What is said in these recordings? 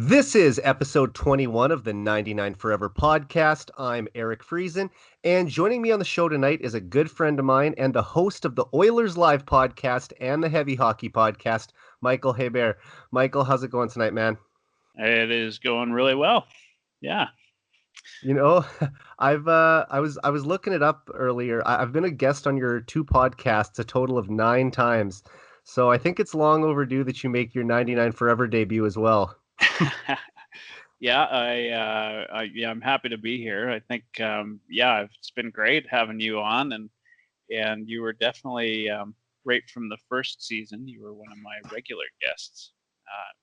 This is episode 21 of the 99 Forever podcast. I'm Eric Friesen, and joining me on the show tonight is a good friend of mine and the host of the Oilerslive podcast and the Heavy Hockey podcast, Michael Hebert. Michael, how's it going tonight, man? It is going really well. Yeah. You know, I was looking it up earlier. I've been a guest on your two podcasts a total of 9 times. So I think it's long overdue that you make your 99 Forever debut as well. Yeah, I'm happy to be here. I think it's been great having you on, and you were definitely right from the first season. You were one of my regular guests,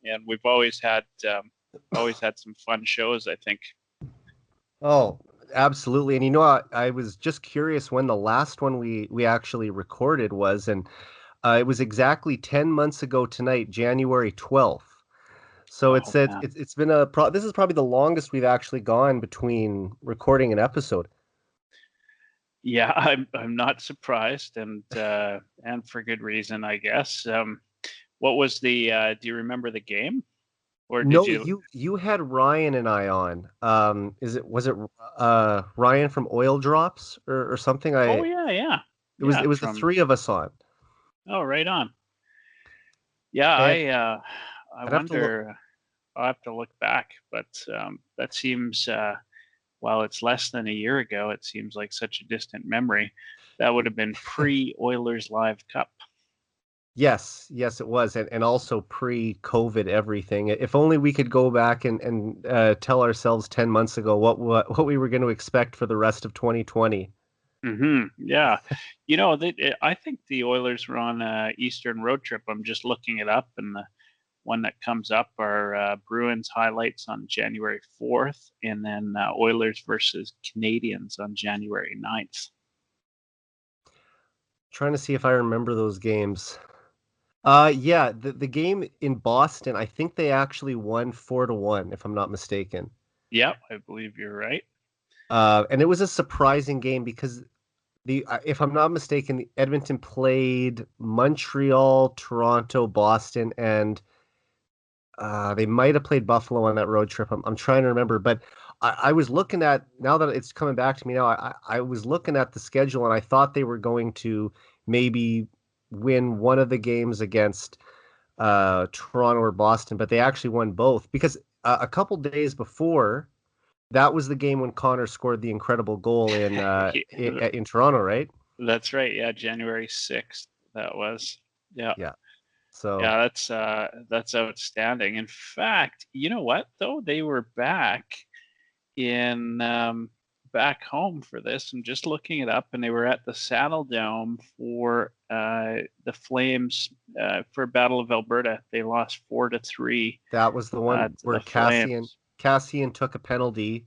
and we've always had some fun shows, I think. Oh, absolutely. And you know, I was just curious when the last one we actually recorded was, and it was exactly 10 months ago tonight, January 12th. So Oh man. it's been this is probably the longest we've actually gone between recording an episode. Yeah, I'm not surprised, and for good reason, I guess. What was the? Do you remember the game, or did No, you? you had Ryan and I on. Was it Ryan from Oil Drops or something? Oh yeah. It Yeah, was the from three of us on. Oh, right on. Yeah, And I I'd have to look. wonder. I'll have to look back, but that seems while it's less than a year ago, it seems like such a distant memory. That would have been pre Oilers Live Cup. Yes, it was, and also pre-COVID everything. If only we could go back and tell ourselves 10 months ago what we were going to expect for the rest of 2020. Yeah, I think the Oilers were on a Eastern road trip. I'm just looking it up, and the one that comes up are Bruins highlights on January 4th, and then Oilers versus Canadians on January 9th. Trying to see if I remember those games. Yeah, the game in Boston, I think they actually won 4-1, if I'm not mistaken. Yep, I believe you're right. And it was a surprising game because if I'm not mistaken, Edmonton played Montreal, Toronto, Boston, and they might have played Buffalo on that road trip. I'm trying to remember, but I was looking at, now that it's coming back to me now, I was looking at the schedule and I thought they were going to maybe win one of the games against Toronto or Boston, but they actually won both because a couple days before, that was the game when Connor scored the incredible goal in Toronto, right? That's right. Yeah, January 6th. That was. Yeah. Yeah. So Yeah, that's outstanding. In fact, you know what though? They were in back home for this. I'm just looking it up, and they were at the Saddle Dome for the Flames for Battle of Alberta. They lost 4-3 that was the one to where the Flames. Cassian took a penalty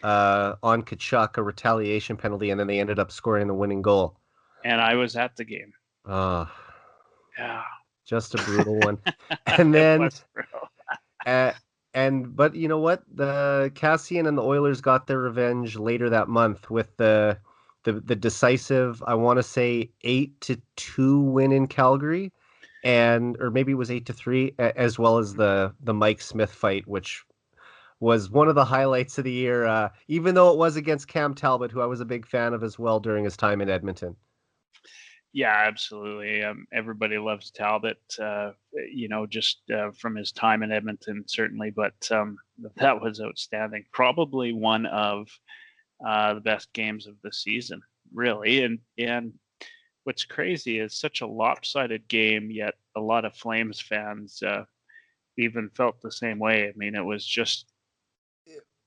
on Kachuk, a retaliation penalty, and then they ended up scoring the winning goal. And I was at the game. Uh, Yeah. just a brutal one. And It then was brutal. uh, but you know what? The Cassian and the Oilers got their revenge later that month with the decisive, I want to say 8-2 win in Calgary, and or maybe it was 8-3, as well as the Mike Smith fight, which was one of the highlights of the year. Even though it was against Cam Talbot, who I was a big fan of as well during his time in Edmonton. Yeah, absolutely. Everybody loves Talbot, just from his time in Edmonton, certainly. But that was outstanding. Probably one of the best games of the season, really. And what's crazy is such a lopsided game, yet a lot of Flames fans even felt the same way. I mean, it was just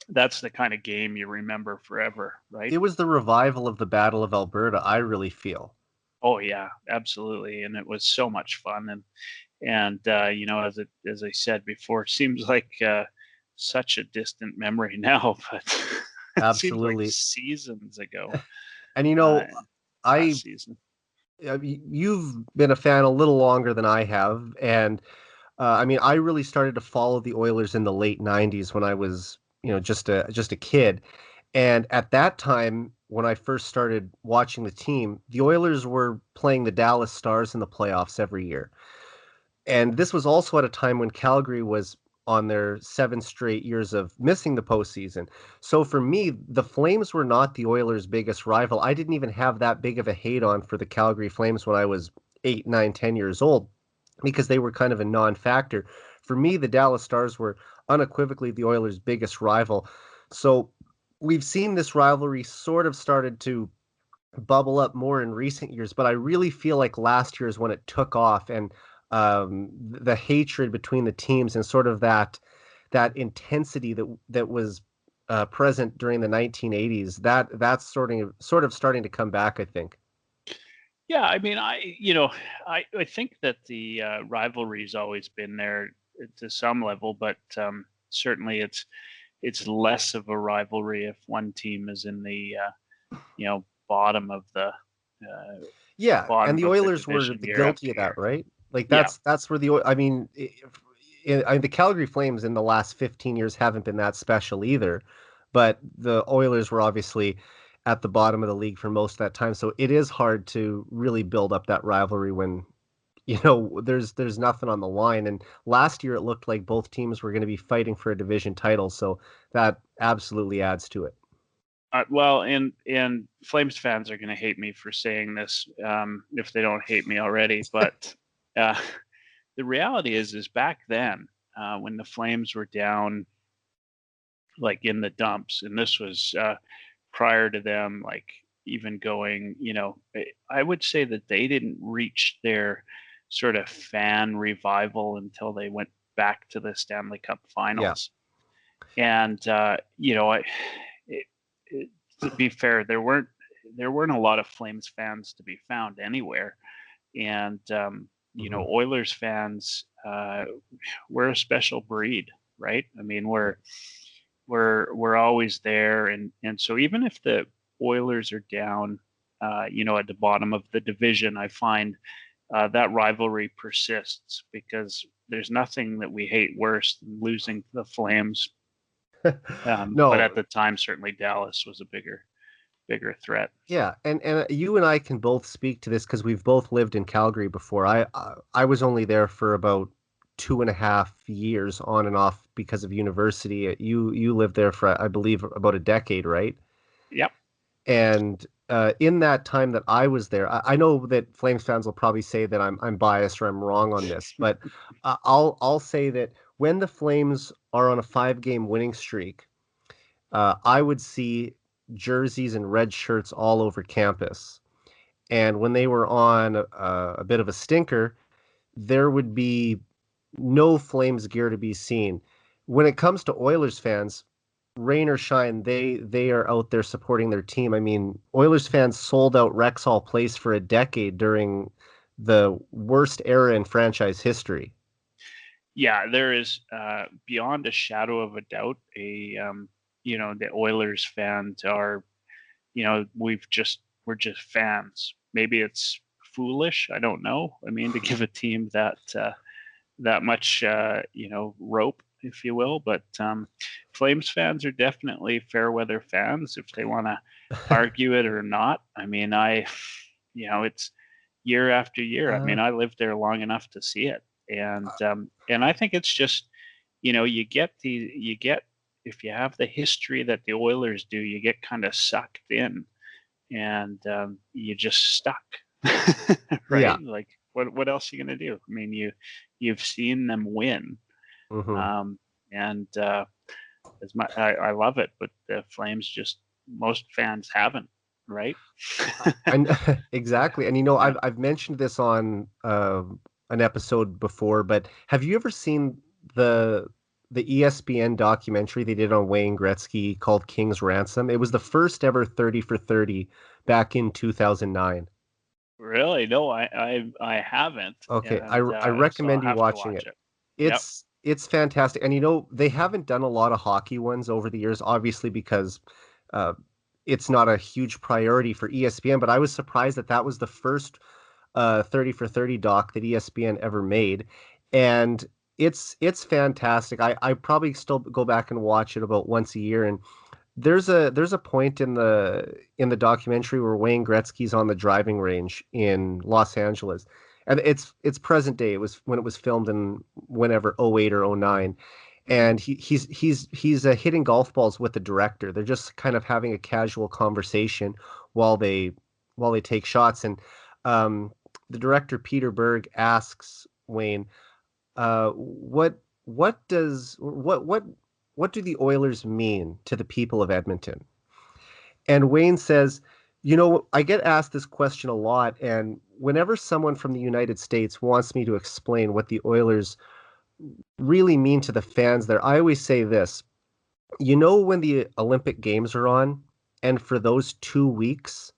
that's the kind of game you remember forever, right? It was the revival of the Battle of Alberta, I really feel. Oh yeah, absolutely, and it was so much fun, and as I said before, seems like such a distant memory now, but it seems like Absolutely. seasons ago. And Uh, I Last season. you've been a fan a little longer than I have, and I mean, I really started to follow the Oilers in the late '90s when I was, just a kid. And at that time, when I first started watching the team, the Oilers were playing the Dallas Stars in the playoffs every year. And this was also at a time when Calgary was on their 7 straight years of missing the postseason. So for me, the Flames were not the Oilers' biggest rival. I didn't even have that big of a hate on for the Calgary Flames when I was 8, 9, 10 years old because they were kind of a non-factor. For me, the Dallas Stars were unequivocally the Oilers' biggest rival. So we've seen this rivalry sort of started to bubble up more in recent years, but I really feel like last year is when it took off, and the hatred between the teams and sort of that intensity that was present during the 1980s, that's sort of starting to come back, I think. Yeah, I mean, I think that the rivalry's always been there to some level, but certainly it's less of a rivalry if one team is in the bottom of the Yeah, and bottom the of the Oilers were division the year guilty after of that, year. right? Like Yeah, that's where the I mean, the Calgary Flames in the last 15 years haven't been that special either, but the Oilers were obviously at the bottom of the league for most of that time. So it is hard to really build up that rivalry when there's nothing on the line. And last year it looked like both teams were going to be fighting for a division title, so that absolutely adds to it. well, and Flames fans are going to hate me for saying this if they don't hate me already, but uh, the reality is back then when the Flames were down like in the dumps, and this was prior to them like even going, I would say that they didn't reach their sort of fan revival until they went back to the Stanley Cup Yeah. Finals. And it, it, to be fair, there weren't a lot of Flames fans to be found anywhere, and Hmm. Oilers fans, we're a special breed, right? I mean, we're always there, and so even if the Oilers are down, at the bottom of the division, I find that rivalry persists because there's nothing that we hate worse than losing to the Flames. But No, at the time, certainly Dallas was a bigger threat. yeah, and you and I can both speak to this because we've both lived in Calgary before. I was only there for about 2.5 years on and off because of university. You lived there for, I believe, about a decade, right? Yep. And in that time that I was there, I know that Flames fans will probably say that I'm biased or I'm wrong on this, but I'll say that when the Flames are on a 5-game winning streak, I would see jerseys and red shirts all over campus. And when they were on a bit of a stinker, there would be no Flames gear to be seen. When it comes to Oilers fans, rain or shine, they are out there supporting their team. I mean, Oilers fans sold out Rexall Place for a decade during the worst era in franchise history. Yeah, there is beyond a shadow of a doubt the Oilers fans are, we're just fans. Maybe it's foolish. I don't know. I mean, to give a team that much, rope, if you will. But Flames fans are definitely fair weather fans, if they want to argue it or not. I mean, it's year after year. I Uh, mean, I lived there long enough to see it, and I think it's just, you get if you have the history that the Oilers do, you get kind of sucked in, and you just stuck, yeah. right? Like, what else are you gonna do? I mean, you've seen them win, Hmm. um, and I love it, but the Flames just most fans haven't, right? And exactly. And Yeah. I've mentioned this on an episode before, but have you ever seen the the ESPN documentary they did on Wayne Gretzky called King's Ransom? It was the first ever 30 for 30 back in 2009. Really? No, I haven't, Okay, and I so I'll recommend you have to watching watch it. it. Yep. It's fantastic. And they haven't done a lot of hockey ones over the years, obviously because uh, it's not a huge priority for ESPN, but I was surprised that that was the first 30 for 30 doc that ESPN ever made. And it's fantastic. I probably still go back and watch it about once a year. And there's a point in the documentary where Wayne Gretzky's on the driving range in Los Angeles. And it's present day. It was when it was filmed in whenever '08 or '09. and he's hitting golf balls with the director. They're just kind of having a casual conversation while they take shots, and um, the director Peter Berg asks Wayne, what do the Oilers mean to the people of Edmonton? And Wayne says, I get asked this question a lot, and whenever someone from the United States wants me to explain what the Oilers really mean to the fans there, I always say this. When the Olympic Games are on, and for those 2 weeks,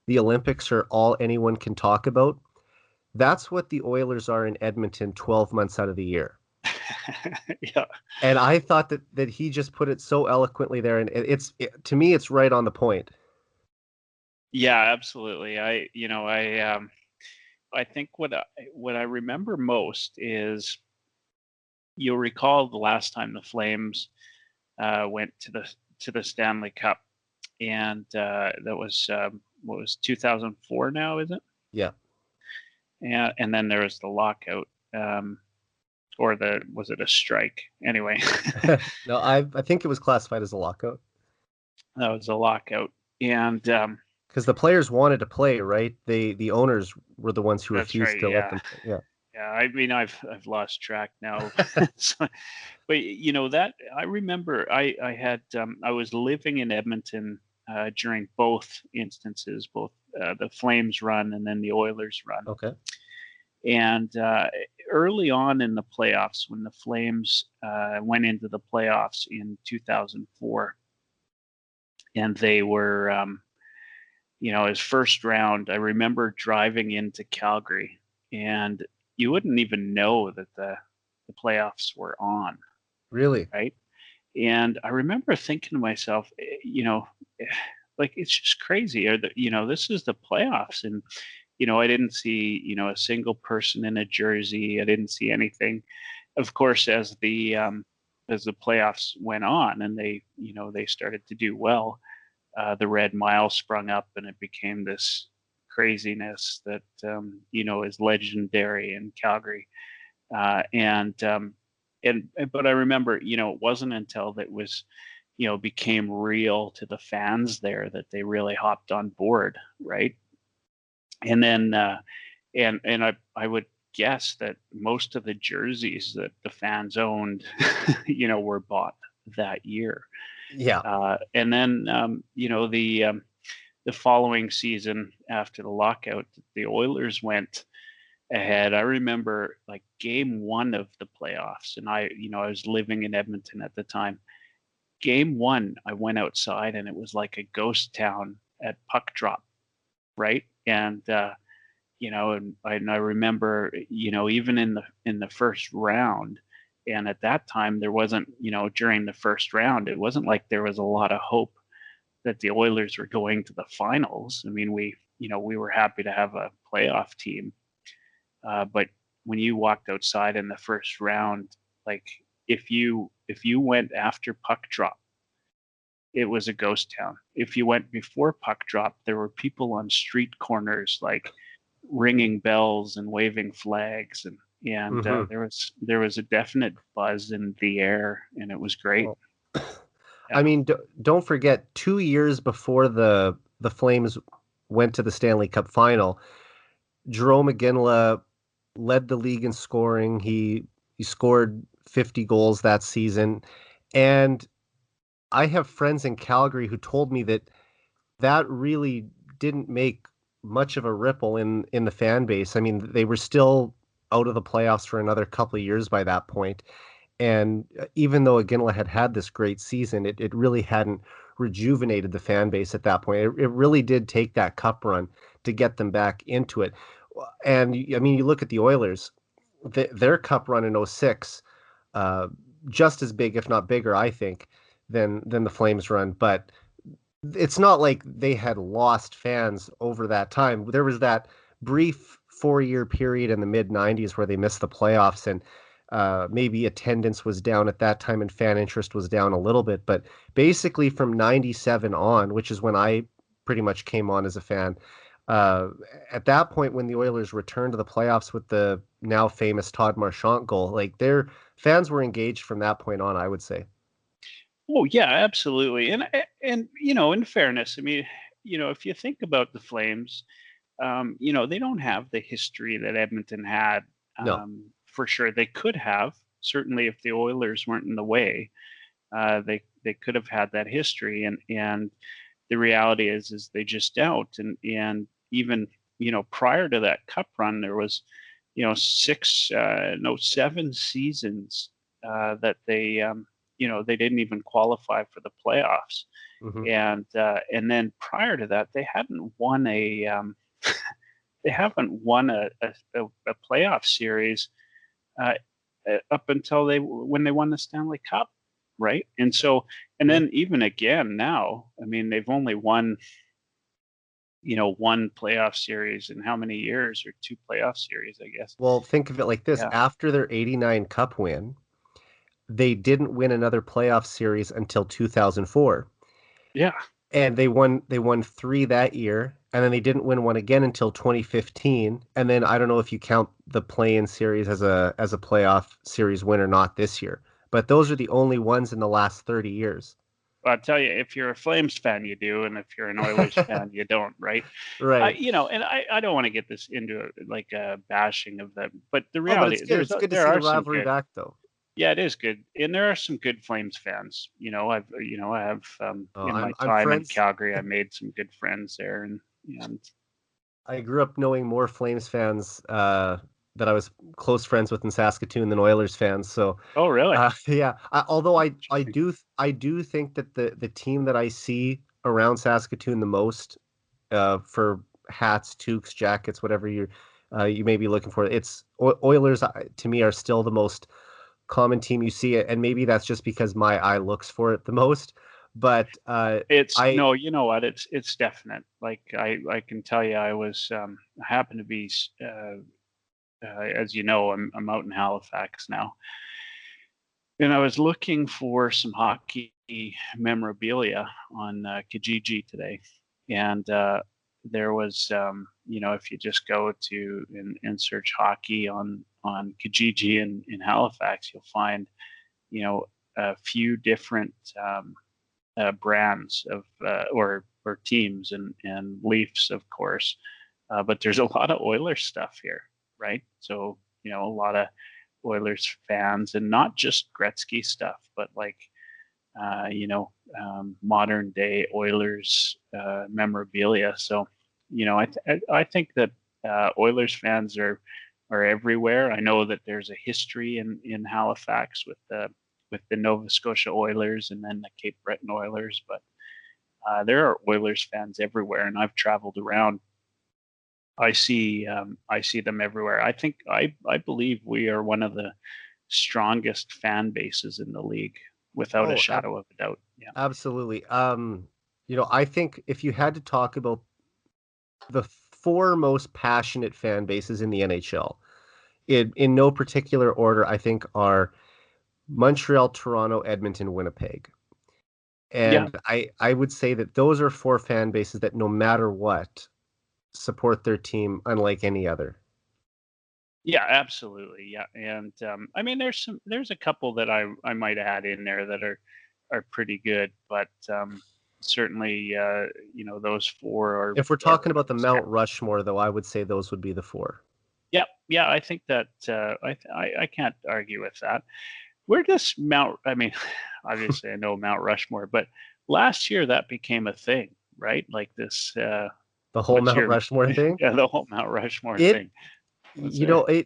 the Olympics are all anyone can talk about? That's what the Oilers are in Edmonton 12 months out of the year. Yeah. And I thought that he just put it so eloquently there, and to me, it's right on the point. Yeah, absolutely. I think what I remember most is, you'll recall the last time the Flames went to the Stanley Cup, and that was what was 2004 now, is it? Yeah. And then there was the lockout, or was it a strike? Anyway, No, I think it was classified as a lockout. that was a lockout, and because the players wanted to play, right? The owners were the ones who that's refused right. to let Yeah, them play. Yeah. yeah. I mean, I've lost track now. So, but that I remember, I had I was living in Edmonton during both instances, both the Flames run and then the Oilers run. Okay. And early on in the playoffs, when the Flames went into the playoffs in 2004, and they were, his first round, I remember driving into Calgary, and you wouldn't even know that the playoffs were on, Really? right? And I remember thinking to myself, like, it's just crazy. This is the playoffs, and I didn't see a single person in a jersey. I didn't see anything. Of course, as the playoffs went on and they started to do well, the Red Mile sprung up, and it became this craziness that is legendary in Calgary. But I remember, it wasn't until that was, became real to the fans there that they really hopped on board, right? And then, I would guess that most of the jerseys that the fans owned, were bought that year. Yeah. And then, the following season after the lockout, the Oilers went ahead. I remember, like, game one of the playoffs, and I was living in Edmonton at the time. Game one, I went outside, and it was like a ghost town at puck drop, right? And and I remember, even in the first round, and at that time there wasn't, during the first round, it wasn't like there was a lot of hope that the Oilers were going to the finals. I mean, we were happy to have a playoff team, but when you walked outside in the first round, like, if you went after puck drop, it was a ghost town. If you went before puck drop, there were people on street corners, like, ringing bells and waving flags, and Mhm. there was a definite buzz in the air, and it was great. Well, I Yeah. mean, don't forget, 2 years before the Flames went to the Stanley Cup final, Jarome Iginla led the league in scoring. He scored 50 goals that season, and I have friends in Calgary who told me that really didn't make much of a ripple in the fan base. I mean, they were still out of the playoffs for another couple of years by that point. And even though Iginla had this great season, it really hadn't rejuvenated the fan base at that point. It really did take that cup run to get them back into it. And I mean, you look at the Oilers, their cup run in '06, uh, just as big, if not bigger, I think, than the Flames run. But it's not like they had lost fans over that time. There was that brief 4-year period in the mid '90s where they missed the playoffs, and maybe attendance was down at that time and fan interest was down a little bit. But basically, from '97 on, which is when I pretty much came on as a fan, uh, at that point when the Oilers returned to the playoffs with the now famous Todd Marchant goal, like fans were engaged from that point on, I would say. Oh yeah, absolutely. And in fairness, I mean, if you think about the Flames, they don't have the history that Edmonton had. No. For sure, they could have. Certainly, if the Oilers weren't in the way, they could have had that history. And the reality is they just don't. And even prior to that Cup run, there was 7 seasons that they didn't even qualify for the playoffs. Hmm. And then prior to that, they hadn't won they haven't won a playoff series uh, up until when they won the Stanley Cup, right? And Yeah. then even again now, I mean, they've only won one playoff series in how many years, or two playoff series, I guess. Well, think of it like this. Yeah, After their 89 Cup win, they didn't win another playoff series until 2004. yeah. And they won 3 that year, and then they didn't win one again until 2015. And then I don't know if you count the play-in series as a playoff series win or not this year. But those are the only ones in the last 30 years. Well, I'll tell you, if you're a Flames fan, you do, and if you're an Oilers fan, you don't, right? Right. And I don't want to get this into like a bashing of them, but the Oh, but reality, it's good. It's good to there see the are some rivalry good. back, though. Yeah, it is good, and there are some good Flames fans. I have Oh, in my I'm time in friends. Calgary, I made some good friends there, and I grew up knowing more Flames fans that I was close friends with in Saskatoon than Oilers fans. So oh, really? yeah. Although Interesting. I do think that the team that I see around Saskatoon the most for hats, toques, jackets, whatever you may be looking for, Oilers to me are still the most common team you see, and maybe that's just because my eye looks for it the most. But It's I no, you know what? It's definite. Like I can tell you, I happen to be as you know, I'm out in Halifax now, and I was looking for some hockey memorabilia on Kijiji today, and there was, if you just go to and search hockey on Kijiji in Halifax, you'll find a few different brands of or teams and Leafs, of course, but there's a lot of Oilers stuff here, right? So a lot of Oilers fans, and not just Gretzky stuff, but like modern day Oilers memorabilia. So I think that Oilers fans are everywhere. I know that there's a history in Halifax with the Nova Scotia Oilers and then the Cape Breton Oilers, but there are Oilers fans everywhere, and I've traveled around. I see them everywhere. I believe we are one of the strongest fan bases in the league, without a oh, shadow of a doubt. Yeah. absolutely. I think if you had to talk about the 4 most passionate fan bases in the NHL, in no particular order, I think are Montreal, Toronto, Edmonton, Winnipeg. Yeah. And I would say that those are 4 fan bases that no matter what support their team unlike any other. Yeah, absolutely. Yeah. And I mean there's a couple that I might add in there that are pretty good, but certainly those four If we're are talking about the just kind Mount of. Rushmore, though, I would say those would be the 4. Yeah, yeah, I think that I can't argue with that. Where does Mount I mean, obviously I know Mount Rushmore, but last year that became a thing, right? Like this The whole what's Mount your Rushmore thing. yeah, the whole Mount Rushmore It thing. Was there?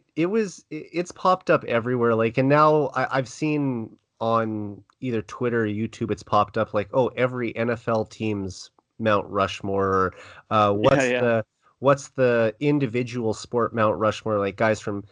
it's popped up everywhere. Like, and now I've seen on either Twitter or YouTube, it's popped up like, oh, every NFL team's Mount Rushmore. Or, Yeah, yeah. what's the individual sport Mount Rushmore? Like guys from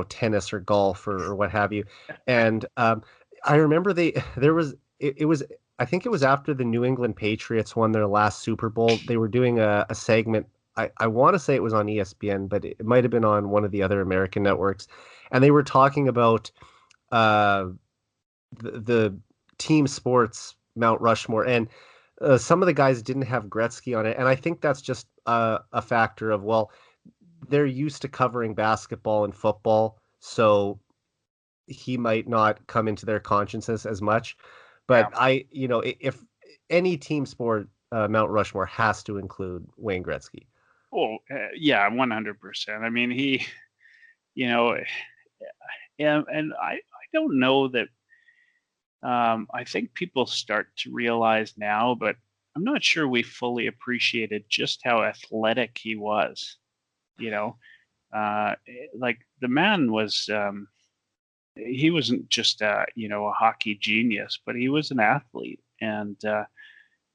tennis or golf or what have you. And I remember there was it was I think it was after the New England Patriots won their last Super Bowl. They were doing a segment. I want to say it was on ESPN, but it might have been on one of the other American networks. And they were talking about uh, the team sports Mount Rushmore. And some of the guys didn't have Gretzky on it. And I think that's just a factor of, well, they're used to covering basketball and football. So he might not come into their consciousness as much. Yeah. But if any team sport, Mount Rushmore has to include Wayne Gretzky. Oh, yeah, 100%. I mean, you know, and I don't know that. I think people start to realize now, but I'm not sure we fully appreciated just how athletic he was. You know, like the man was. He wasn't just a hockey genius, but he was an athlete, and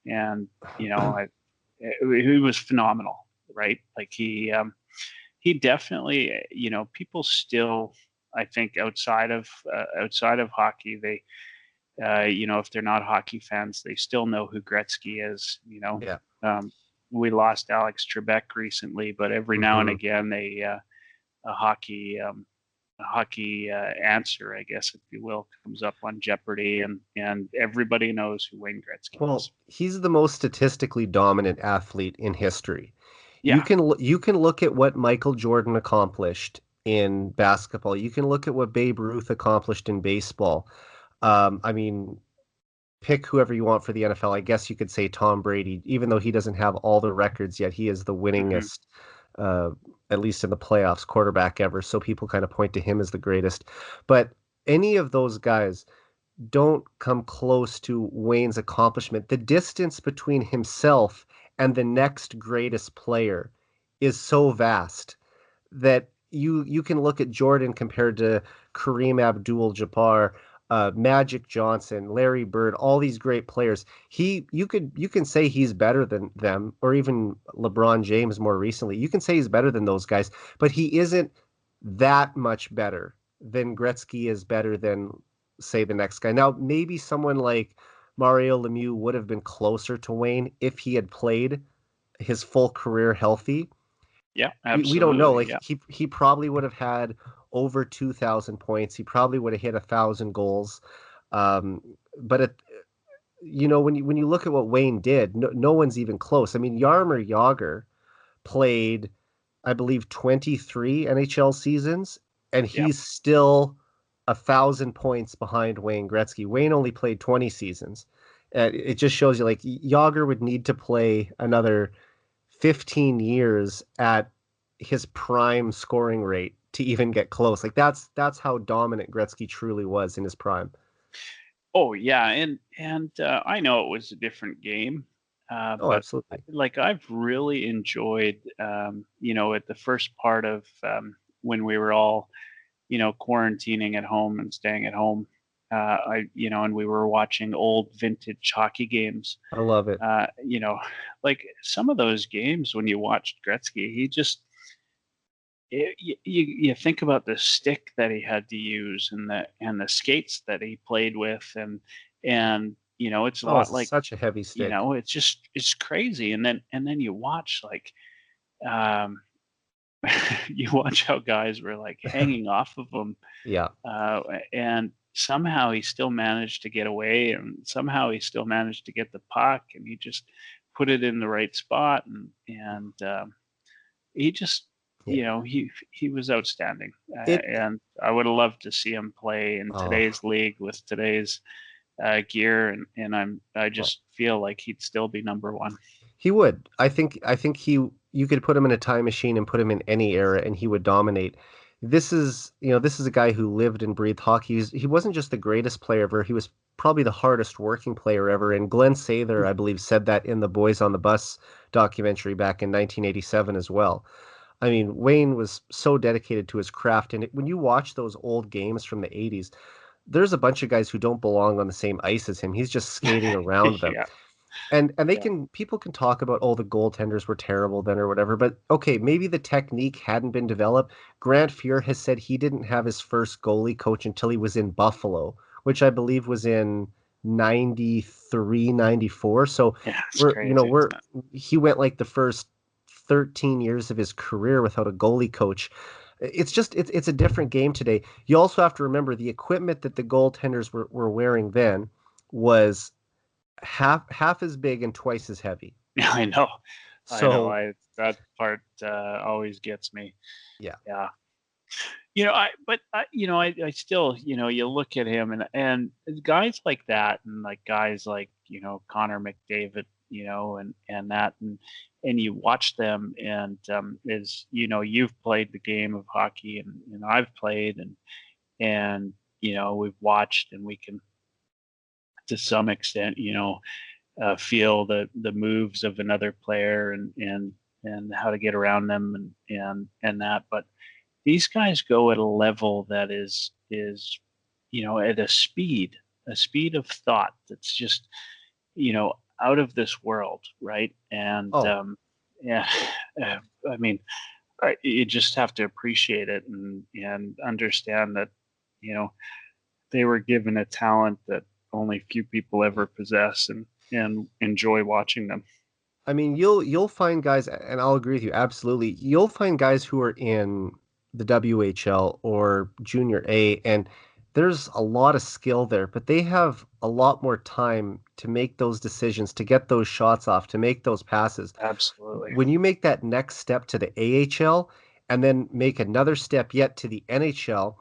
he was phenomenal, right? Like he definitely, people still, I think, outside of hockey, they if they're not hockey fans, they still know who Gretzky is. Yeah. We lost Alex Trebek recently, but every now and Hmm. again, a hockey answer, I guess, if you will, comes up on Jeopardy, and everybody knows who Wayne Gretzky is. Well, he's the most statistically dominant athlete in history. Yeah. You can look at what Michael Jordan accomplished in basketball. You can look at what Babe Ruth accomplished in baseball. I mean, pick whoever you want for the NFL. I guess you could say Tom Brady, even though he doesn't have all the records yet. He is the Hmm. winningest, uh, at least in the playoffs, quarterback ever. So people kind of point to him as the greatest. But any of those guys don't come close to Wayne's accomplishment. The distance between himself and the next greatest player is so vast that you can look at Jordan compared to Kareem Abdul-Jabbar, Magic Johnson, Larry Bird, all these great players. You can say he's better than them, or even LeBron James more recently. You can say he's better than those guys, but he isn't that much better than Gretzky is better than, say, the next guy. Now, maybe someone like Mario Lemieux would have been closer to Wayne if he had played his full career healthy. Yeah, We don't know. absolutely. Like Yeah. he probably would have had over 2,000 points. He probably would have hit 1,000 goals. Um, but when you look at what Wayne did, no one's even close. I mean, Jaromir Jagr played, I believe, 23 NHL seasons, and Yeah. he's still 1,000 points behind Wayne Gretzky. Wayne only played 20 seasons. It just shows you, like, Jagr would need to play another 15 years at his prime scoring rate to even get close. Like that's how dominant Gretzky truly was in his prime. Oh yeah, and I know it was a different game, Oh, but absolutely. like I've really enjoyed, at the first part of when we were all, quarantining at home and staying at home, and we were watching old vintage hockey games. I love it. Uh, you know, like some of those games when you watched Gretzky, he just you think about the stick that he had to use and the skates that he played with and it's a Oh, lot it's like such a heavy stick. it's crazy and then you watch like um you watch how guys were like hanging off of him Yeah. uh and somehow he still managed to get away and somehow he still managed to get the puck and he just put it in the right spot and he just Yeah. he was outstanding, It and I would have loved to see him play in oh today's league with today's gear, and I well, just feel like he'd still be number one. he would. I think you could put him in a time machine and put him in any era and he would dominate. This is a guy who lived and breathed hockey. He wasn't just the greatest player ever, he was probably the hardest working player ever. And Glenn Sather, I believe, said that in the Boys on the Bus documentary back in 1987 as well. I mean, Wayne was so dedicated to his craft. And when you watch those old games from the 80s, there's a bunch of guys who don't belong on the same ice as him. He's just skating around them. Yeah, And yeah, people can talk about, oh, the goaltenders were terrible then or whatever, but okay, maybe the technique hadn't been developed. Grant Fuhr has said he didn't have his first goalie coach until he was in Buffalo, which I believe was in 93, 94. So yeah. It's crazy, we're isn't it? he went like the first 13 years of his career without a goalie coach. It's a different game today. You also have to remember the equipment that the goaltenders were wearing then was half as big and twice as heavy. Yeah, I know. So I that part always gets me. yeah, Yeah. I still, you look at him and guys like that, and like guys like, Connor McDavid, and that, and you watch them, and is, you've played the game of hockey, and I've played, and we've watched, and we can, to some extent, feel the moves of another player, and how to get around them, and that. But these guys go at a level that is at a speed of thought that's just out of this world, right? And Oh, yeah, uh, I mean, you just have to appreciate it, and understand that you know they were given a talent that only few people ever possess, and enjoy watching them. I mean, you'll find guys, and I'll agree with you absolutely. You'll find guys who are in the WHL or Junior A, and there's a lot of skill there, but they have a lot more time to make those decisions, to get those shots off, to make those passes. Absolutely. When you make that next step to the AHL and then make another step yet to the NHL,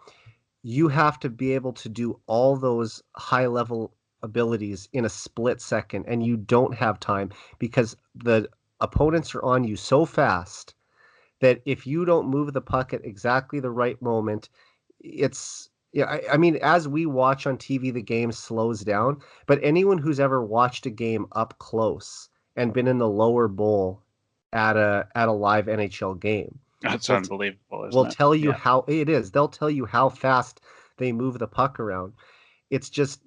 you have to be able to do all those high level abilities in a split second, and you don't have time because the opponents are on you so fast that if you don't move the puck at exactly the right moment, it's yeah. I mean, as we watch on TV, the game slows down. But anyone who's ever watched a game up close and been in the lower bowl at a live NHL game That's will unbelievable, isn't will it? tell you Yeah. how it is. They'll tell you how fast they move the puck around. It's just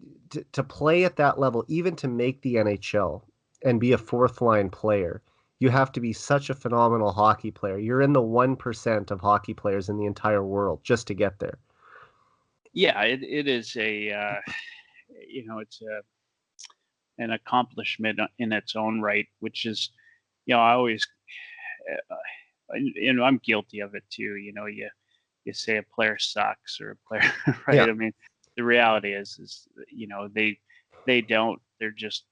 to play at that level, even to make the NHL and be a fourth line player, you have to be such a phenomenal hockey player. You're in the 1% of hockey players in the entire world just to get there. Yeah, it is it's an accomplishment in its own right, which is, I always, I'm guilty of it too. You say a player sucks, or a player, Yeah, right? I mean, the reality is, they don't. They're just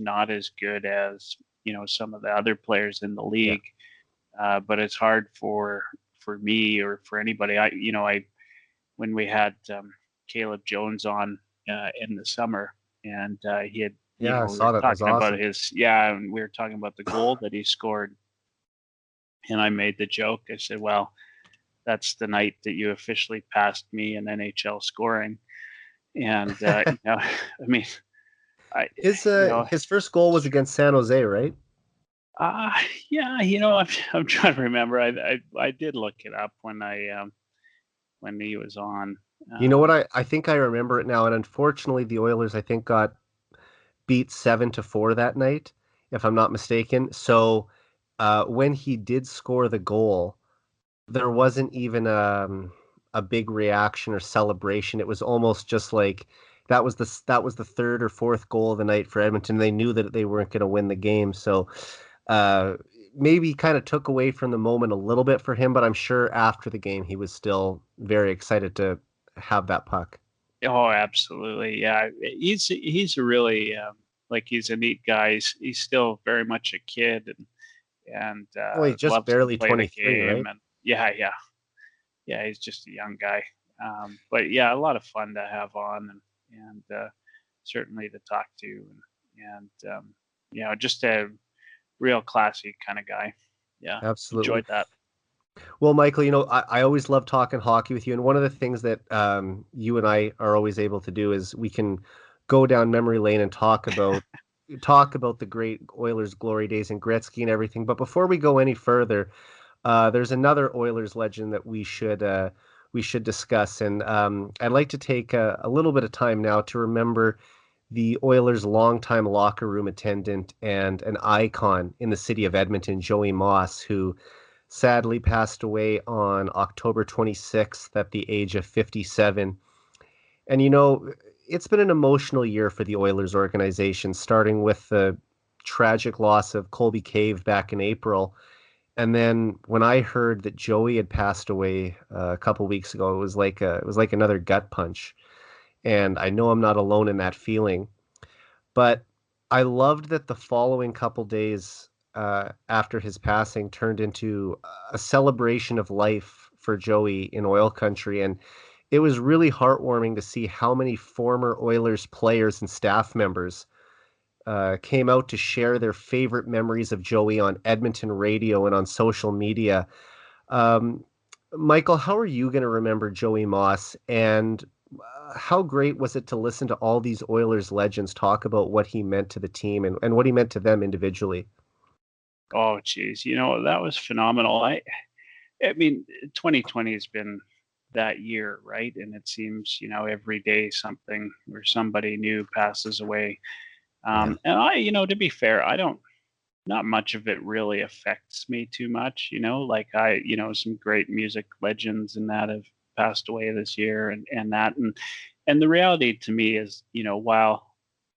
not as good as, some of the other players in the yeah, league. But it's hard for me, or for anybody. I when we had Caleb Jones on in the summer, and he had, yeah. I we were saw that. That was talking about awesome. his, yeah, and we were talking about the goal that he scored, and I made the joke. I said, "Well, that's the night that you officially passed me in NHL scoring." And I mean, I, His you know, his first goal was against San Jose, right? uh, yeah, I'm trying to remember. I did look it up when he was on. You know what? Um, I think I remember it now. And unfortunately, the Oilers I think got beat 7-4 that night, if I'm not mistaken. So when he did score the goal, there wasn't even a big reaction or celebration. It was almost just like that was the third or fourth goal of the night for Edmonton. They knew that they weren't going to win the game, so uh, maybe kind of took away from the moment a little bit for him. But I'm sure after the game he was still very excited to have that puck. oh, absolutely, yeah. He's a really, like, he's a neat guy. He's still very much a kid, Well, he's just loves to barely play the 23, game, right? and yeah, yeah, yeah. He's just a young guy, but yeah, a lot of fun to have on, and certainly to talk to, and just a real classy kind of guy. Yeah, Absolutely. enjoyed that. Well, Michael, I always love talking hockey with you, and one of the things that you and I are always able to do is we can go down memory lane and talk about the great Oilers glory days and Gretzky and everything. But before we go any further, there's another Oilers legend that we should discuss, and I'd like to take a little bit of time now to remember the Oilers' longtime locker room attendant and an icon in the city of Edmonton, Joey Moss, who sadly passed away on October 26th at the age of 57. And it's been an emotional year for the Oilers organization, starting with the tragic loss of Colby Cave back in April. And then when I heard that Joey had passed away a couple weeks ago, it was like another gut punch. And I know I'm not alone in that feeling. But I loved that the following couple days after his passing turned into a celebration of life for Joey in oil country. And it was really heartwarming to see how many former Oilers players and staff members came out to share their favorite memories of Joey on Edmonton radio and on social media. Um, Michael, how are you going to remember Joey Moss? And how great was it to listen to all these Oilers legends talk about what he meant to the team and what he meant to them individually? Oh, geez, that was phenomenal. I mean, 2020 has been that year, right? And it seems, every day something or somebody new passes away. Yeah. And to be fair, not much of it really affects me too much, like some great music legends and that have passed away this year and that. And the reality to me is, while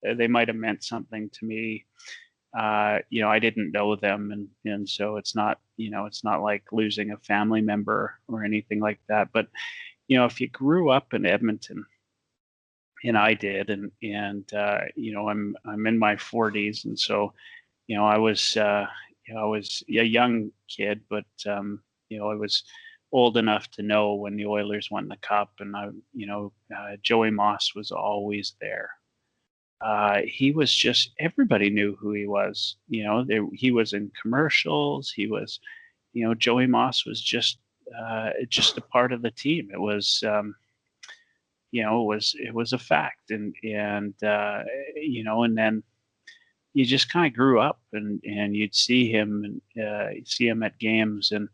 they might have meant something to me, I didn't know them, and so it's not like losing a family member or anything like that. But if you grew up in Edmonton, and I did, I'm in my 40s, and so I was a young kid, but I was old enough to know when the Oilers won the cup, and Joey Moss was always there. He was just everybody knew who he was. He was in commercials. He was, Joey Moss was just a part of the team. It was, it was a fact, and then you just kind of grew up, and you'd see him and see him at games, and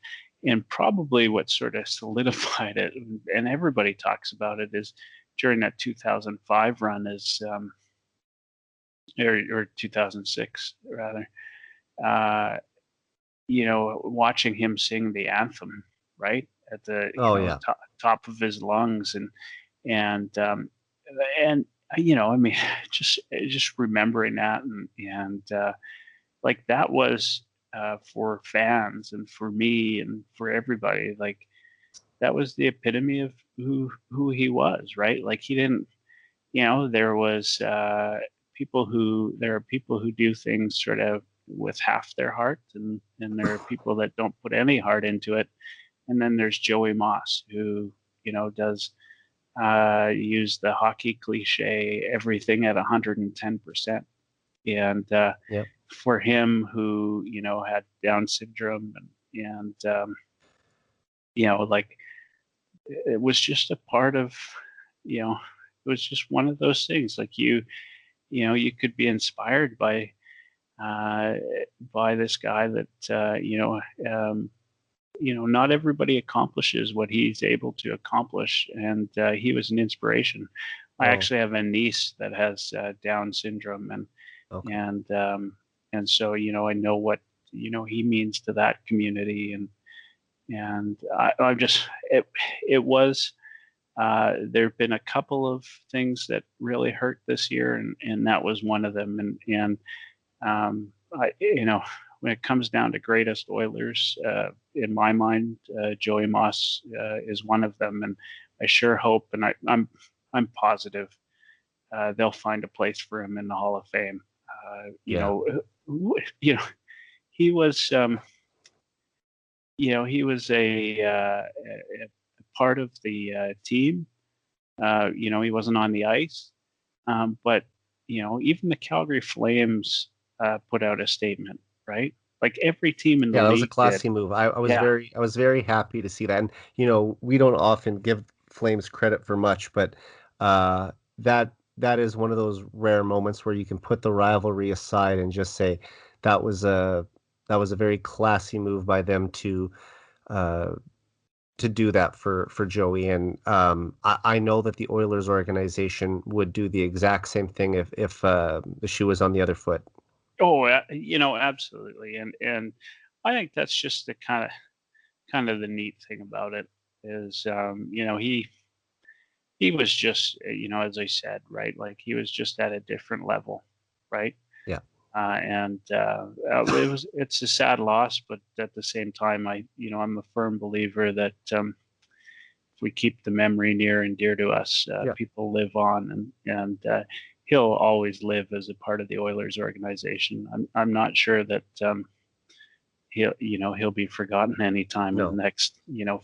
probably what sort of solidified it, and everybody talks about it, is during that 2005 run is. Or 2006 rather, uh, watching him sing the anthem, right? At the, Oh, yeah. top of his lungs and, and, I mean, just remembering that and like that was, for fans and for me and for everybody, like that was the epitome of who he was, right? Like he didn't, there was, there are people who do things sort of with half their heart, and there are people that don't put any heart into it. And then there's Joey Moss, who, does use the hockey cliche, everything at 110%. And Yeah. for him, who, had Down syndrome like it was just a part of, it was just one of those things. Like you could be inspired uh, by this guy that not everybody accomplishes what he's able to accomplish, and he was an inspiration. I Oh, actually have a niece that has Down syndrome, okay. and so I know what he means to that community, and I'm just it was. There have been a couple of things that really hurt this year, and that was one of them. And when it comes down to greatest Oilers, in my mind, Joey Moss is one of them. And I sure hope, and I'm positive, they'll find a place for him in the Hall of Fame. Yeah. You know, he was, he was a part of the team. He wasn't on the ice, but even the Calgary Flames put out a statement, right? Like every team in the Yeah, that was a league did. classy move. Yeah. I was very happy to see that. And we don't often give Flames credit for much, but uh that is one of those rare moments where you can put the rivalry aside and just say that was a that was a very classy move by them uh to do that for Joey. And I know that the Oilers organization would do the exact same thing if the shoe was on the other foot. Oh, absolutely. And I think that's just the kind of the neat thing about it is, he was just, as I said, right? Like he was just at a different level, right? Yeah. And it's a sad loss, but at the same time, I'm a firm believer that if we keep the memory near and dear to us, Yeah. people live on, and he'll always live as a part of the Oilers organization. I'm not sure that he'll be forgotten anytime in the No, next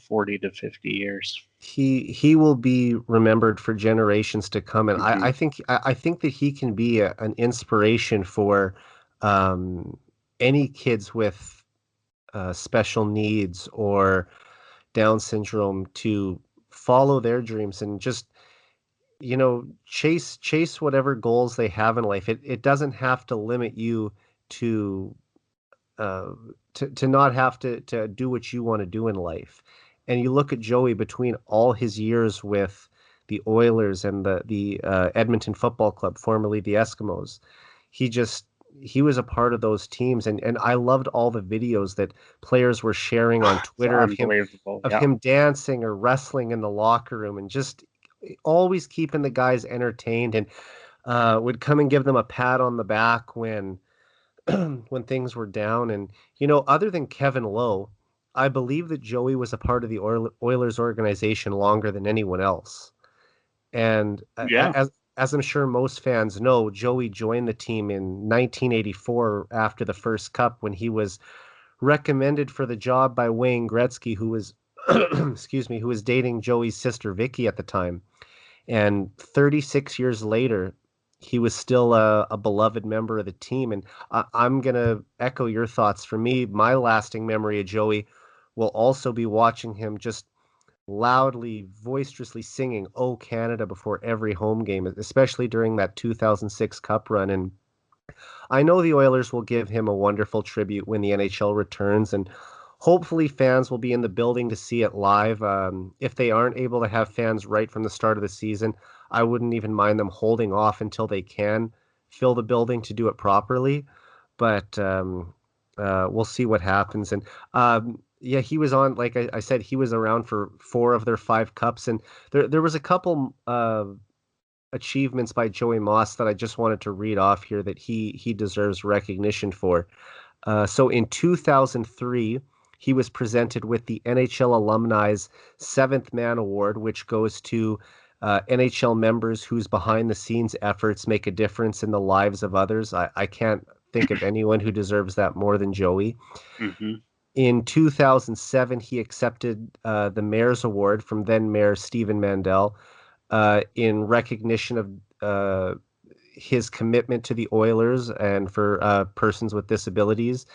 40 to 50 years. he will be remembered for generations to come, and Hmm. I think that he can be an inspiration for um, any kids with special needs or Down syndrome to follow their dreams and just chase whatever goals they have in life. It doesn't have to limit you to uh, to not have to do what you want to do in life. And you look at Joey between all his years with the Oilers and the Edmonton Football Club, formerly the Eskimos. He just he was a part of those teams, and I loved all the videos that players were sharing on It's Twitter unbelievable. of Yeah. him dancing or wrestling in the locker room and just always keeping the guys entertained, and would come and give them a pat on the back when when things were down. And other than Kevin Lowe, I believe that Joey was a part of the Oilers organization longer than anyone else. And Yeah. as I'm sure most fans know, Joey joined the team in 1984 after the first cup when he was recommended for the job by Wayne Gretzky, who was excuse me, who was dating Joey's sister Vicky at the time. And 36 years later, he was still a beloved member of the team. And I'm going to echo your thoughts. For me, my lasting memory of Joey will also be watching him just loudly, boisterously singing "Oh Canada" before every home game, especially during that 2006 Cup run. And I know the Oilers will give him a wonderful tribute when the NHL returns, and hopefully fans will be in the building to see it live. If they aren't able to have fans right from the start of the season, I wouldn't even mind them holding off until they can fill the building to do it properly. But we'll see what happens. And yeah, he was on, like I said, he was around for 4 of their 5 cups, and there was a couple achievements by Joey Moss that I just wanted to read off here that he deserves recognition for. So in 2003, he was presented with the NHL Alumni's Seventh Man Award, which goes to NHL members whose behind the scenes efforts make a difference in the lives of others. I can't think of anyone who deserves that more than Joey. Hmm. In 2007, he accepted the Mayor's Award from then Mayor Stephen Mandel in recognition of his commitment to the Oilers and for persons with disabilities.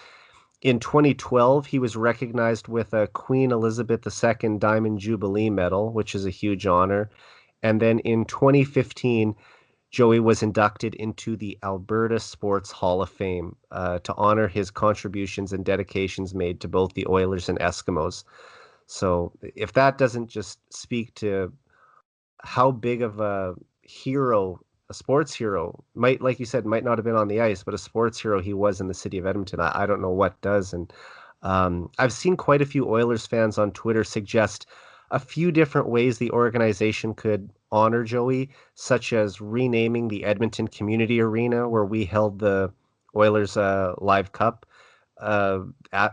In 2012, he was recognized with a Queen Elizabeth II Diamond Jubilee Medal, which is a huge honor. And then in 2015, Joey was inducted into the Alberta Sports Hall of Fame to honor his contributions and dedications made to both the Oilers and Eskimos. So if that doesn't just speak to how big of a hero, a sports hero, might, like you said, might not have been on the ice, but a sports hero he was in the city of Edmonton. I don't know what does. And I've seen quite a few Oilers fans on Twitter suggest a few different ways the organization could honor Joey, such as renaming the Edmonton Community Arena where we held the Oilers Live Cup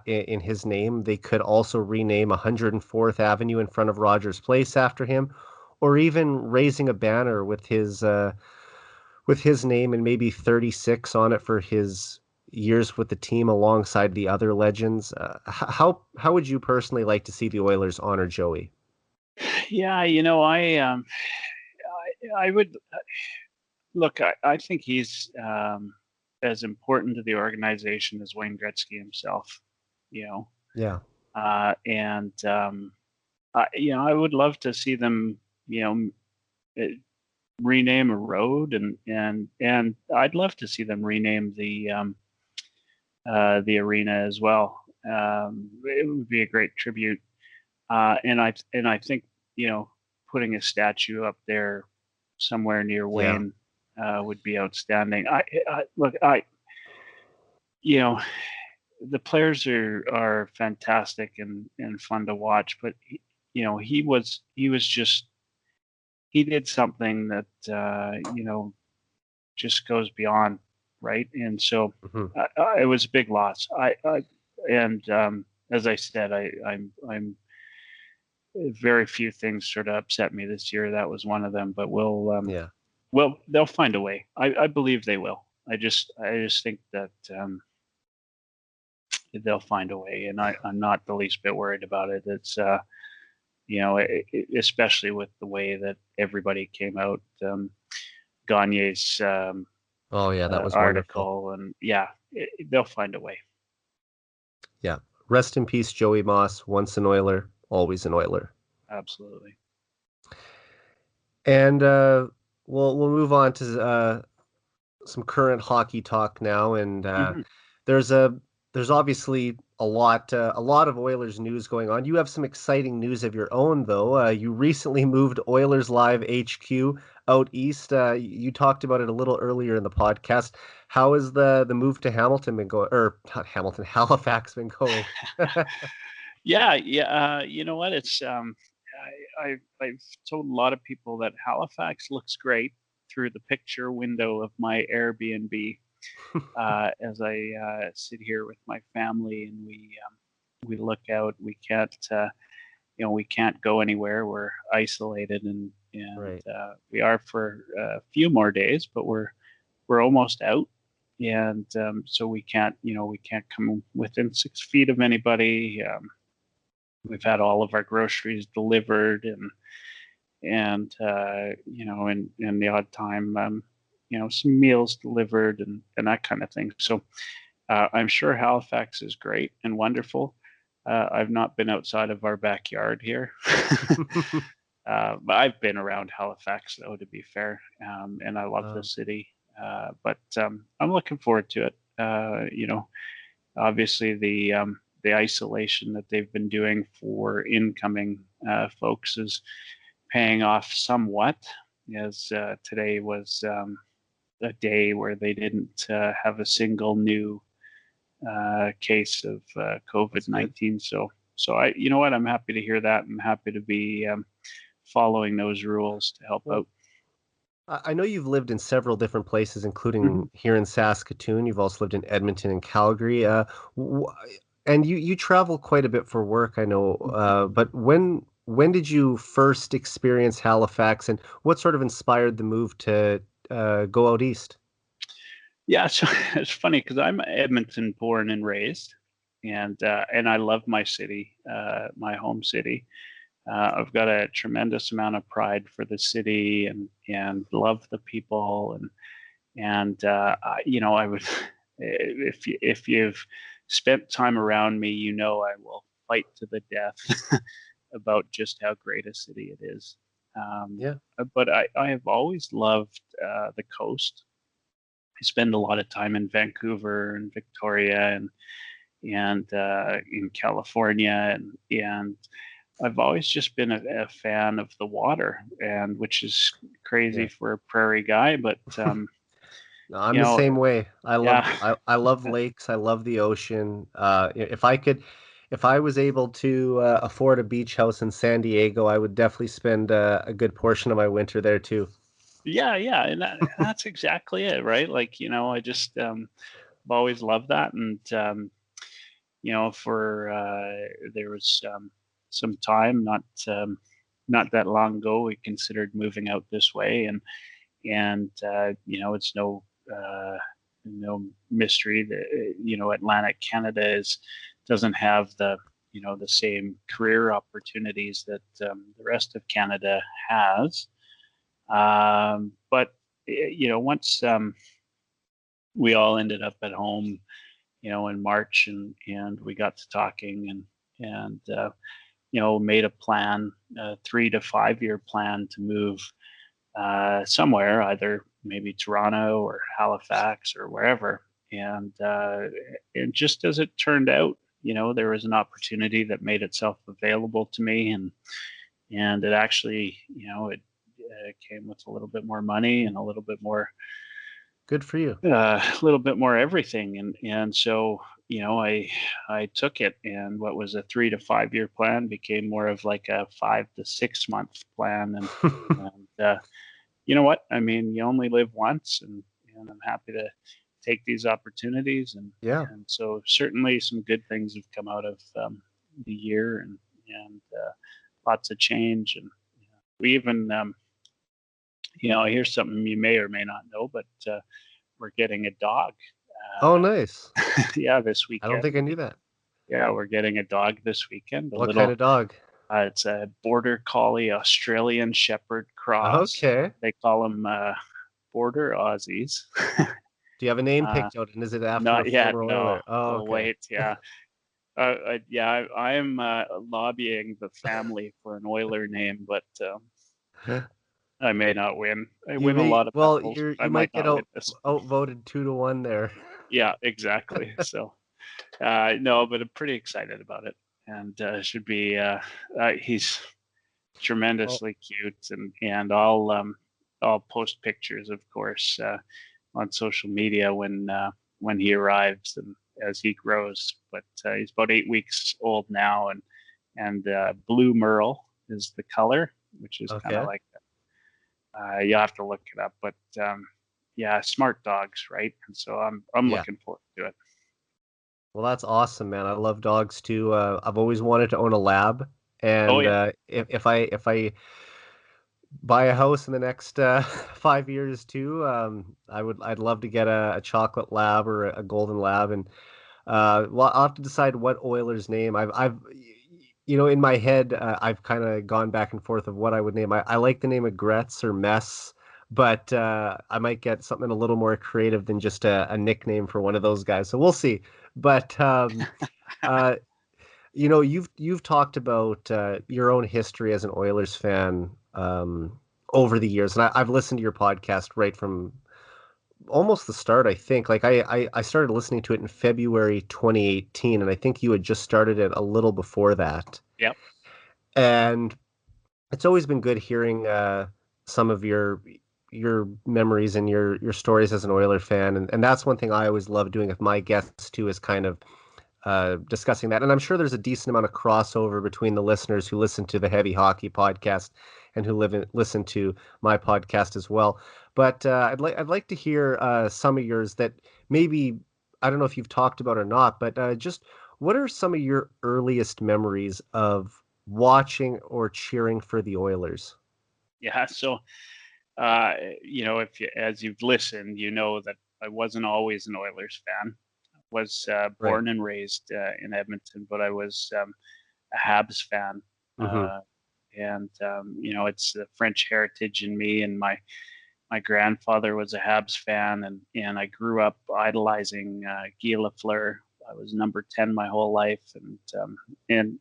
in his name. They could also rename 104th Avenue in front of Rogers Place after him, or even raising a banner with his name and maybe 36 on it for his years with the team alongside the other legends. How would you personally like to see the Oilers honor Joey? Yeah, I would look. I think he's as important to the organization as Wayne Gretzky himself. You know, Yeah, and I would love to see them. Eh, rename a road, and I'd love to see them rename the arena as well. It would be a great tribute, and I think putting a statue up there somewhere near yeah, Wayne would be outstanding. Look, you know the players are fantastic and fun to watch, but he was just he did something that just goes beyond, right? And so hmm it was a big loss. And as I said, I'm very few things sort of upset me this year. That was one of them. But yeah. they'll find a way. I believe they will. I just think that they'll find a way, and I'm not the least bit worried about it. It's especially with the way that everybody came out. Gagne's Oh yeah, that was wonderful. article, and yeah, they'll find a way. Yeah. Rest in peace, Joey Moss. Once an Oiler, always an Oiler. Absolutely. And we'll move on to some current hockey talk now. And Hmm. there's a there's obviously a lot of Oilers news going on. You have some exciting news of your own, though. You recently moved Oilerslive HQ out east. You talked about it a little earlier in the podcast. How has the move to Hamilton been going, or not Hamilton, Halifax been going? Yeah, yeah. You know what? It's I've told a lot of people that Halifax looks great through the picture window of my Airbnb as I sit here with my family, and we look out. We can't we can't go anywhere. We're isolated, and Right. we are for a few more days, but we're almost out. And so we can't come within 6 feet of anybody. We've had all of our groceries delivered, and the odd time some meals delivered, and that kind of thing. So I'm sure Halifax is great and wonderful. I've not been outside of our backyard here. But I've been around Halifax, though, to be fair, and I love the Um, city. But I'm looking forward to it. Obviously the isolation that they've been doing for incoming folks is paying off somewhat, as today was a day where they didn't have a single new case of COVID that's good. 19. So you know what, I'm happy to hear that. I'm happy to be following those rules to help Well, out. I know you've lived in several different places, Hmm. including here in Saskatoon. You've also lived in Edmonton and Calgary. W- and you travel quite a bit for work, I know. But when did you first experience Halifax, and what sort of inspired the move to go out east? Yeah, so it's funny because I'm Edmonton born and raised, and I love my city, my home city. I've got a tremendous amount of pride for the city, and love the people, I would if you've spent time around me, I will fight to the death about just how great a city it is. Um, Yeah, but I have always loved the coast. I spend a lot of time in Vancouver and Victoria, and in California, and I've always just been a fan of the water, and which is crazy yeah. for a prairie guy, but No, I'm you the know, same way. yeah, I love lakes. I love the ocean. If I was able to afford a beach house in San Diego, I would definitely spend a good portion of my winter there too. yeah, yeah, and that's exactly it, right? Like, I just I've always loved that, and for there was some time not that long ago we considered moving out this way, and it's no mystery that Atlantic Canada is doesn't have the same career opportunities that the rest of Canada has. But once we all ended up at home, in March, and we got to talking, and made a plan, a 3 to 5 year plan to move somewhere, either maybe Toronto or Halifax or wherever. And just as it turned out, there was an opportunity that made itself available to me, and it actually, it came with a little bit more money and Good for you. a little bit more everything, and so I took it, and what was a 3 to 5 year plan became more of like a 5 to 6 month plan, and you know what? I mean, you only live once, and I'm happy to take these opportunities, Yeah. and so certainly some good things have come out of the year, and lots of change, and we even here's something you may or may not know, but we're getting a dog. Oh, nice. Yeah, this I don't weekend. think I knew that. Yeah, we're getting a dog this weekend. A What kind little, of dog? it's a border collie Australian Shepherd cross. Okay. They call them border Aussies. Do you have a name uh, picked out, and is it after a Not yet, former no. Oiler? Oh, We'll okay. wait. Yeah. Yeah, I am lobbying the family for an Oiler name, but I may not win. I You win a may lot of well, battles. I you might might get not win this one. outvoted 2-1 there. Yeah, exactly. So, no, but I'm pretty excited about it, and should be. He's Oh, tremendously cute, and I'll post pictures, of course, on social media when he arrives and as he grows. But he's about 8 weeks old now, and blue merle is the color, which is kind of okay. like you'll have to look it up, but yeah, smart dogs, right? And so I'm Yeah. looking forward to it. Well, that's awesome, man. I love dogs too. I've always wanted to own a lab, Oh and yeah, if I buy a house in the next 5 years too, I'd love to get a chocolate lab or a golden lab, and well, I'll have to decide what Oiler's name. In my head, I've kind of gone back and forth of what I would name. I like the name of Gretz or Mess, but I might get something a little more creative than just a nickname for one of those guys. So we'll see. But uh, you've talked about your own history as an Oilers fan over the years, and I've listened to your podcast right from almost the start, I think. Like I started listening to it in February 2018, and I think you had just started it a little before that. yep. And it's always been good hearing some of your memories and your stories as an Oiler fan, and that's one thing I always love doing with my guests too, is kind of discussing that. And I'm sure there's a decent amount of crossover between the listeners who listen to the Heavy Hockey podcast and who listen to my podcast as well. But I'd like to hear some of yours that maybe I don't know if you've talked about or not, but just what are some of your earliest memories of watching or cheering for the Oilers? Yeah. So if you, as you've listened, you know that I wasn't always an Oilers fan. I was Right. born and raised in Edmonton, but I was a Habs fan. Mm-hmm. And it's the French heritage in me, and my grandfather was a Habs fan, and I grew up idolizing Guy Lafleur. I was number 10 my whole life, and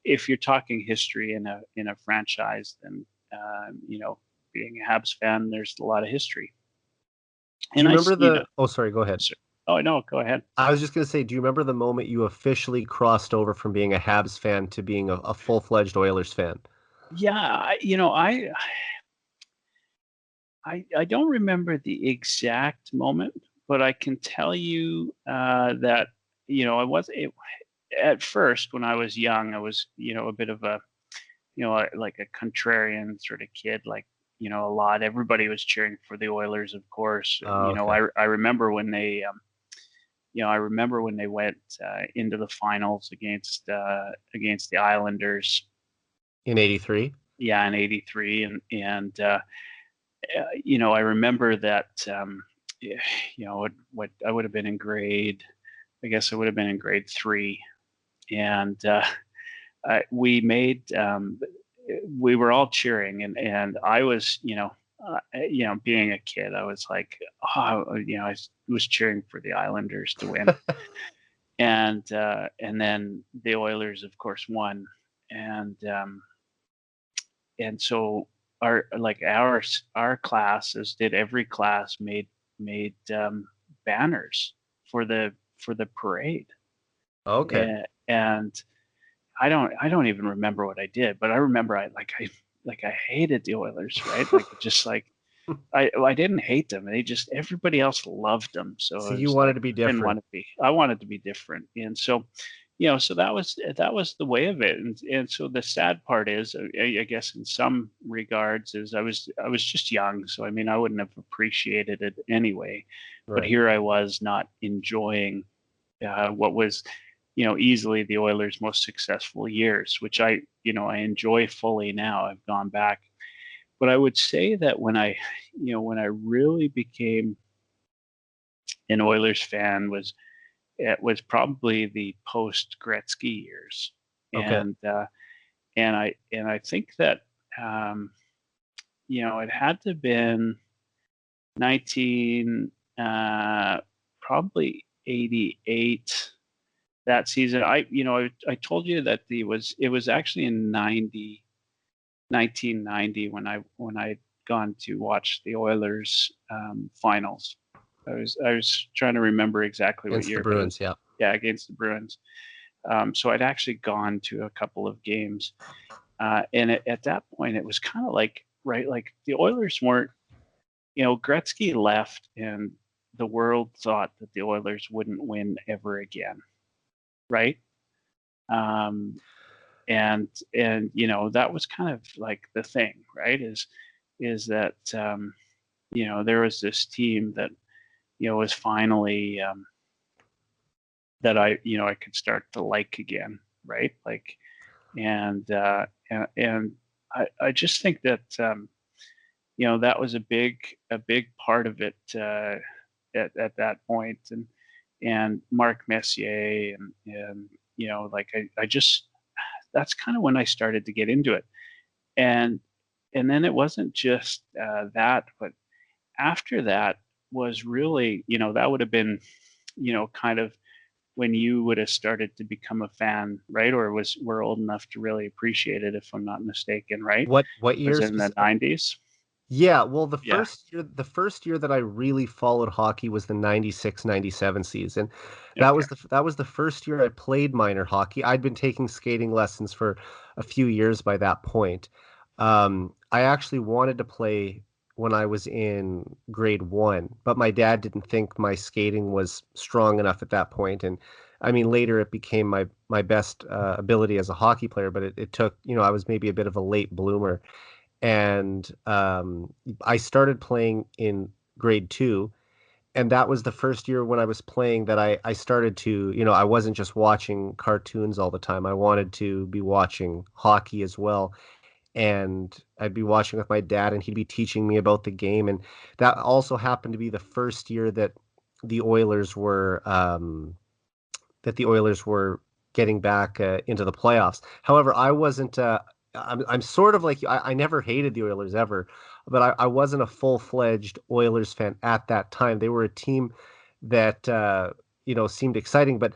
if you're talking history in a franchise, then being a Habs fan, there's a lot of history. Do you And remember the? Oh, sorry. Go ahead. oh no, go ahead. I was just going to say, do you remember the moment you officially crossed over from being a Habs fan to being a full-fledged Oilers fan? Yeah, I don't remember the exact moment, but I can tell you that I was at first when I was young. I was a bit of a like a contrarian sort of kid. Like a lot. Everybody was cheering for the Oilers, of course. Oh, okay. I remember when they I remember when they went into the finals against the Islanders. In '83. Yeah, in '83, and I remember that, what I would have been in grade, I guess I would have been in grade three, and we made, we were all cheering, and I was, being a kid, I was like, oh, I was cheering for the Islanders to win, and then the Oilers, of course, won, and and so our class, as did every class, made banners for the parade, Okay. and I don't even remember what I did, but I remember I hated the Oilers, right? Like just like I didn't hate them. They just everybody else loved them. So So it you was wanted like to be I didn't different. want to be. I wanted to be different, and so so that was the way of it. And so the sad part is, I guess in some regards, is I was just young, so I mean I wouldn't have appreciated it anyway. But Right. here I was not enjoying what was easily the Oilers' most successful years, which I enjoy fully now. I've gone back, but I would say that when I really became an Oilers fan was it was probably the post Gretzky years, Okay. and I think that it had to have been 19 probably 88 that season. I told you that it was actually in 1990 when I'd gone to watch the Oilers finals. I was trying to remember exactly what Against the year, but it Bruins, was, yeah. yeah, against the Bruins. So I'd actually gone to a couple of games, and at that point it was kind of like, right, like the Oilers weren't, Gretzky left, and the world thought that the Oilers wouldn't win ever again, right? Um, and that was kind of like the thing, right? Is that there was this team that was finally that I could start to like again, right? Like, and I just think that that was a big part of it at that point, and Mark Messier, and like I just that's kind of when I started to get into it, and then it wasn't just that, but after that was really, that would have been, kind of when you would have started to become a fan, right? Or were old enough to really appreciate it, if I'm not mistaken, right? What Was year in the specific? 90s. Yeah, well, Yeah. the first year that I really followed hockey was the 96-97 season. Okay. That was the first year I played minor hockey. I'd been taking skating lessons for a few years by that point. I actually wanted to play when I was in grade 1, but my dad didn't think my skating was strong enough at that point. And I mean, later it became my best ability as a hockey player, but it took, I was maybe a bit of a late bloomer. And I started playing in grade 2, and that was the first year when I was playing that I started to, I wasn't just watching cartoons all the time. I wanted to be watching hockey as well, and I'd be watching with my dad, and he'd be teaching me about the game. And that also happened to be the first year the Oilers were that the Oilers were getting back into the playoffs. However, I wasn't. I'm sort of like you. I never hated the Oilers ever, but I wasn't a full-fledged Oilers fan at that time. They were a team that seemed exciting, but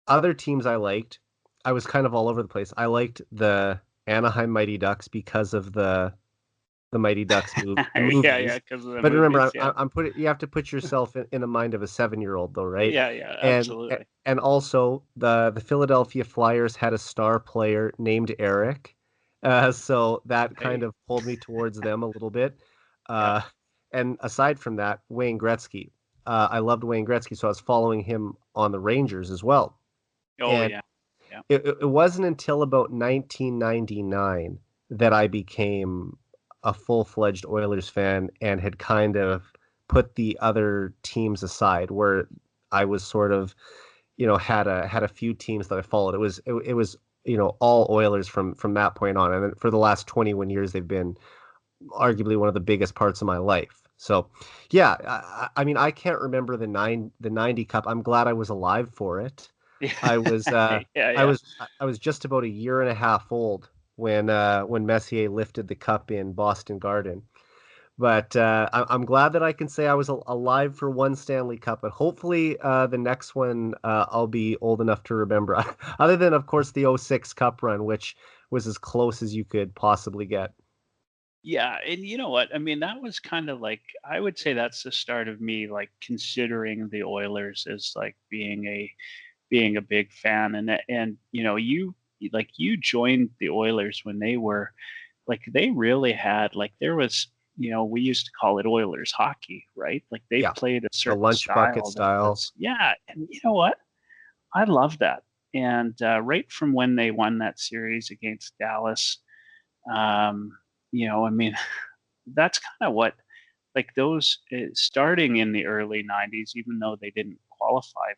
other teams I liked. I was kind of all over the place. I liked the Anaheim Mighty Ducks because of the Mighty Ducks the Yeah, yeah, movies. because of the But remember, movies. Yeah. I'm putting you have to put yourself in the mind of a 7-year-old though, right? Yeah, yeah, And absolutely. and also the Philadelphia Flyers had a star player named Eric, so that kind Hey. of pulled me towards them a little bit. Yeah. Uh, and aside from that, Wayne Gretzky, I loved Wayne Gretzky, so I was following him on the Rangers as well. Oh And yeah. Yeah. it wasn't until about 1999 that I became a full-fledged Oilers fan and had kind of put the other teams aside, where I was sort of, had a few teams that I followed. It was all Oilers from that point on, and then for the last 21 years they've been arguably one of the biggest parts of my life. So, yeah, I mean, I can't remember the 90 Cup. I'm glad I was alive for it. Yeah. I was Yeah, yeah. I was just about a year and a half old when Messier lifted the cup in Boston Garden. But I'm glad that I can say I was alive for one Stanley Cup, but hopefully the next one I'll be old enough to remember. Other than, of course, the '06 Cup run, which was as close as you could possibly get. Yeah, and you know what? I mean, that was kind of like, I would say that's the start of me like considering the Oilers as like being a big fan, and you joined the Oilers when they were like, they really had, like, there was, we used to call it Oilers hockey, right? Like they Yeah, played a the certain lunch bucket style that style. was, yeah, and you know what? I love that. And right from when they won that series against Dallas, um, I mean, that's kind of what, like, those starting in the early 90s, even though they didn't qualify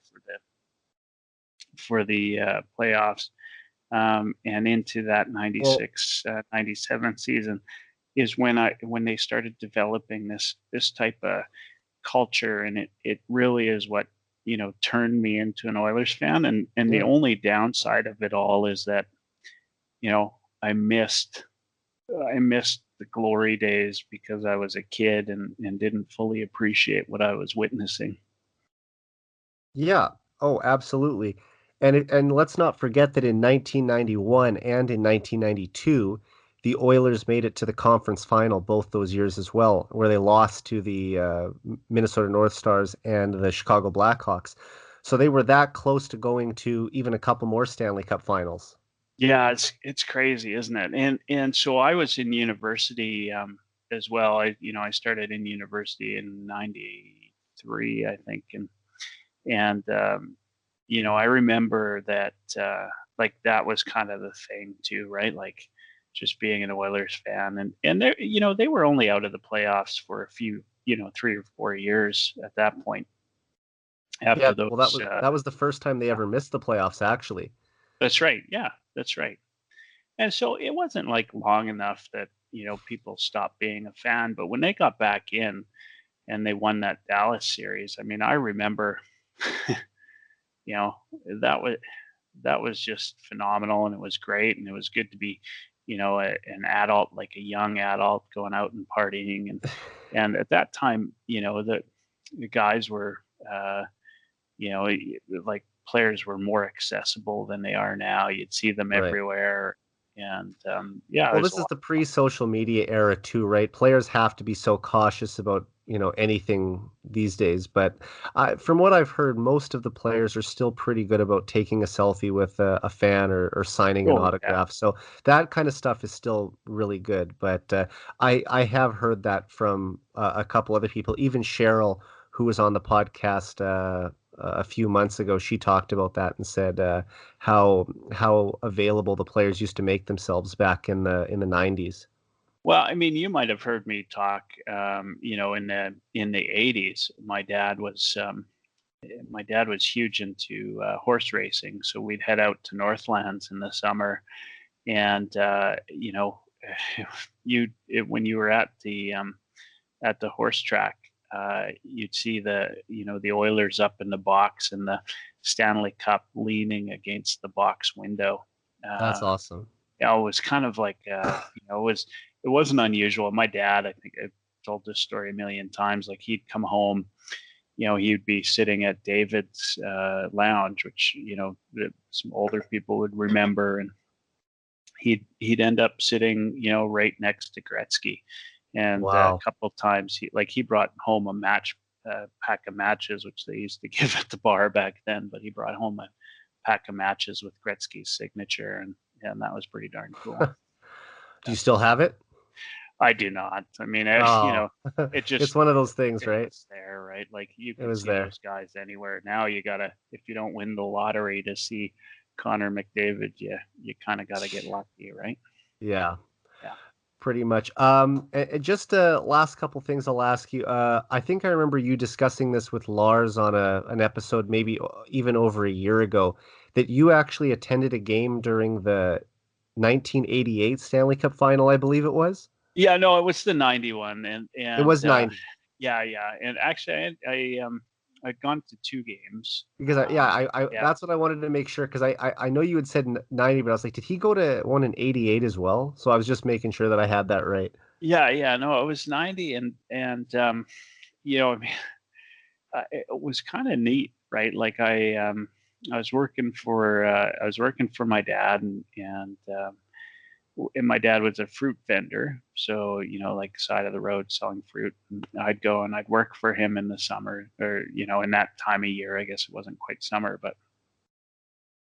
for the playoffs, and into that Well, 96 97 season, is when they started developing this type of culture, and it really is what turned me into an Oilers fan. And the Yeah. only downside of it all is that, I missed the glory days because I was a kid and didn't fully appreciate what I was witnessing. Yeah. Oh, absolutely. And let's not forget that in 1991 and in 1992, the Oilers made it to the conference final both those years as well, where they lost to the Minnesota North Stars and the Chicago Blackhawks. So they were that close to going to even a couple more Stanley Cup finals. Yeah, it's crazy, isn't it? And so I was in university as well. I started in university in '93, I think, and I remember that like that was kind of the thing too, right? Like just being an Oilers fan, and they were only out of the playoffs for a few, 3 or 4 years at that point. Yeah, After well, that those, was that was the first time they ever missed the playoffs, actually. that's right. Yeah, that's right. And so it wasn't like long enough that people stopped being a fan, but when they got back in and they won that Dallas series, I mean, I remember, you know, that was that was just phenomenal, and it was great, and it was good to be, an adult, like a young adult, going out and partying, and at that time, the guys were, like players were more accessible than they are now. You'd see them Right. everywhere, and yeah, it Well, was a this is lot the of fun. pre-social media era too, right? Players have to be so cautious about, anything these days. But from what I've heard, most of the players are still pretty good about taking a selfie with a fan or signing an Oh yeah. autograph. So that kind of stuff is still really good. But I have heard that from a couple other people, even Cheryl, who was on the podcast a few months ago. She talked about that and said how available the players used to make themselves back in the 90s. Well, I mean, you might have heard me talk, in the '80s. My dad was huge into horse racing, so we'd head out to Northlands in the summer, and when you were at the horse track, you'd see the Oilers up in the box and the Stanley Cup leaning against the box window. That's Uh, awesome. it was kind of like it wasn't unusual. My dad, I think I've told this story a million times. Like he'd come home, he'd be sitting at David's lounge, which some older people would remember, and he'd end up sitting, right next to Gretzky. And a Wow. couple of times he brought home a pack of matches, which they used to give at the bar back then. But he brought home a pack of matches with Gretzky's signature, and that was pretty darn cool. Do you still have it? I do not. I mean, Oh, it it's just one of those things, right? it's there, right? Like you It can was see there. those guys anywhere. Now you gotta, if you don't win the lottery to see Connor McDavid, you kind of gotta get lucky, right? Yeah, Yeah. pretty much. And just last couple things I'll ask you. I think I remember you discussing this with Lars on an episode, maybe even over a year ago, that you actually attended a game during the 1988 Stanley Cup final, I believe it was. Yeah, no, it was the '91, and It was 90. yeah, yeah, and actually, I'd gone to two games. Because I Yeah, that's what I wanted to make sure because I know you had said 90, but I was like, did he go to one in 88 as well? So I was just making sure that I had that right. yeah, yeah. No, it was '90, and I mean, it was kind of neat, right? Like I was working for my dad, and my dad was a fruit vendor, so like side of the road selling fruit. And I'd go and I'd work for him in the summer, or in that time of year. I guess it wasn't quite summer, but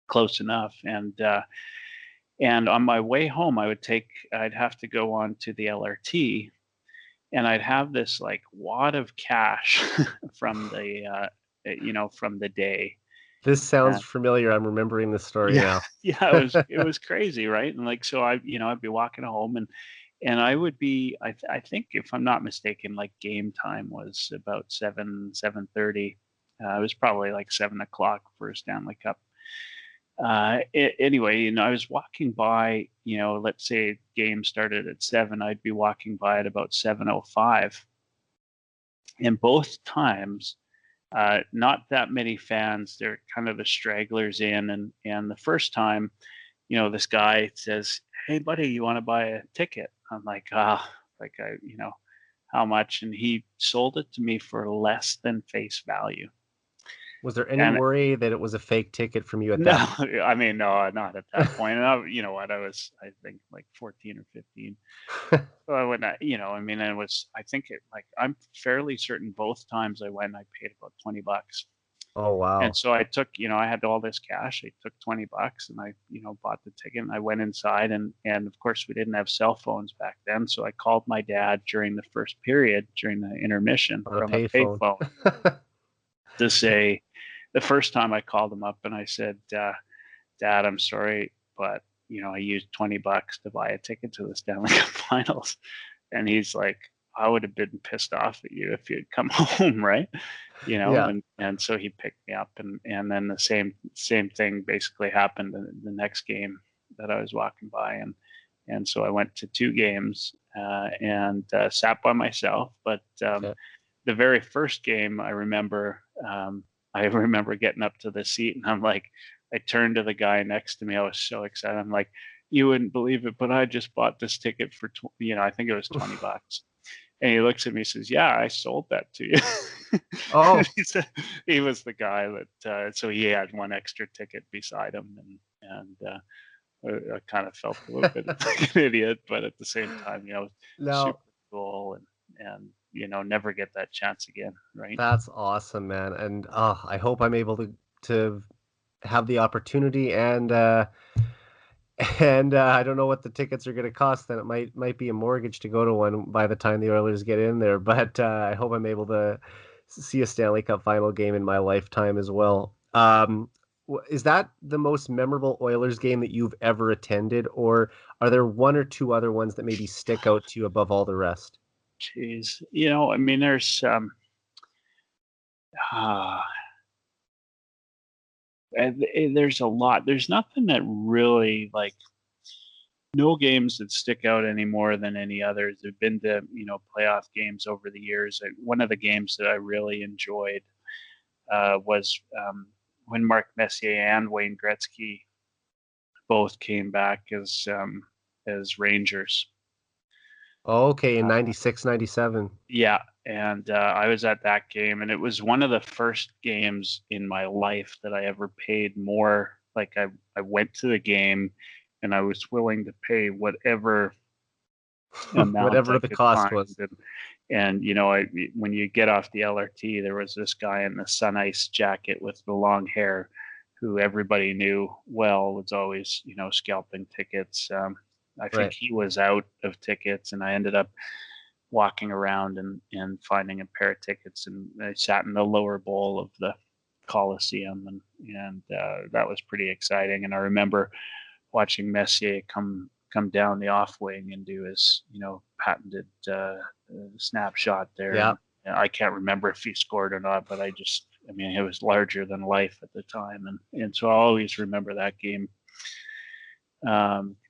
close enough. And on my way home, I'd have to go on to the LRT, and I'd have this like wad of cash from the day. This sounds And familiar. I'm remembering the story yeah, now. yeah, it was crazy, right? And like so, I'd be walking home, and I would be, I think, if I'm not mistaken, like game time was about 7:30. It was probably like 7 o'clock for a Stanley Cup. Anyway, I was walking by, let's say game started at 7, I'd be walking by at about 7:05. And both times, Not that many fans. They're kind of the stragglers in, and the first time, this guy says, "Hey, buddy, you want to buy a ticket?" I'm like, like how much? And he sold it to me for less than face value. Was there any And worry that it was a fake ticket from you at no, that I mean, no, not at that point. And you know what? I was, I think, like 14 or 15. point? So I went, I mean, and it was, I think I'm fairly certain both times I went, I paid about $20. Oh, And wow. so I took, I had all this cash. I took $20 and I, bought the ticket and I went inside and of course we didn't have cell phones back then. So I called my dad during the first period, during the intermission On a from a payphone. payphone to say the first time I called him up and I said, Dad, I'm sorry, but I used $20 to buy a ticket to the Stanley Cup Finals. And he's like, I would have been pissed off at you if you'd come home, right? Yeah, And so he picked me up and then the same thing basically happened in the next game that I was walking by and so I went to two games and sat by myself. But okay. the very first game I remember getting up to the seat and I'm like, I turned to the guy next to me. I was so excited. I'm like, you wouldn't believe it, but I just bought this ticket for, I think it was $20. And he looks at me and says, yeah, I sold that to you. Oh, he said he was the guy that, so he had one extra ticket beside him. And I kind of felt a little bit like an idiot, but at the same time, now super cool and, never get that chance again. Right. that's awesome, man, and, I hope I'm able to have the opportunity and, I don't know what the tickets are gonna cost, then it might be a mortgage to go to one by the time the Oilers get in there, but, I hope I'm able to see a Stanley Cup final game in my lifetime as well. Is that the most memorable Oilers game that you've ever attended, or are there 1 or 2 other ones that maybe stick out to you above all the rest? Jeez. I mean, uh, there's a lot. There's nothing that really like no games that stick out any more than any others. I've been to, playoff games over the years. One of the games that I really enjoyed was when Mark Messier and Wayne Gretzky both came back as Rangers. Okay, in Uh, 96, 97. yeah, and I was at that game, and it was one of the first games in my life that I ever paid more. Like I went to the game, and I was willing to pay whatever amount Whatever I the could cost find. was. And when you get off the LRT, there was this guy in the Sun Ice jacket with the long hair, who everybody knew well was always scalping tickets. I think Right. he was out of tickets, and I ended up walking around and finding a pair of tickets, and I sat in the lower bowl of the Coliseum, and that was pretty exciting. And I remember watching Messier come down the off wing and do his patented snapshot there. Yeah. And I can't remember if he scored or not, but I mean, it was larger than life at the time, and so I always remember that game.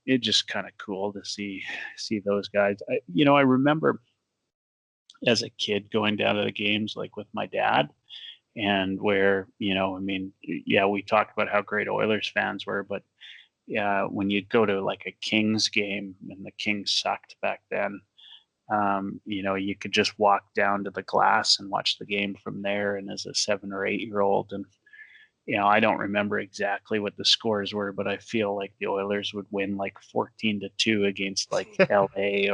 It just kind of cool to see those guys. I remember as a kid going down to the games like with my dad, and where I mean, yeah, we talked about how great Oilers fans were, but yeah, when you'd go to like a Kings game, and the Kings sucked back then, you could just walk down to the glass and watch the game from there. And as a 7 or 8 year old, and I don't remember exactly what the scores were, but I feel like the Oilers would win like 14-2 against like LA,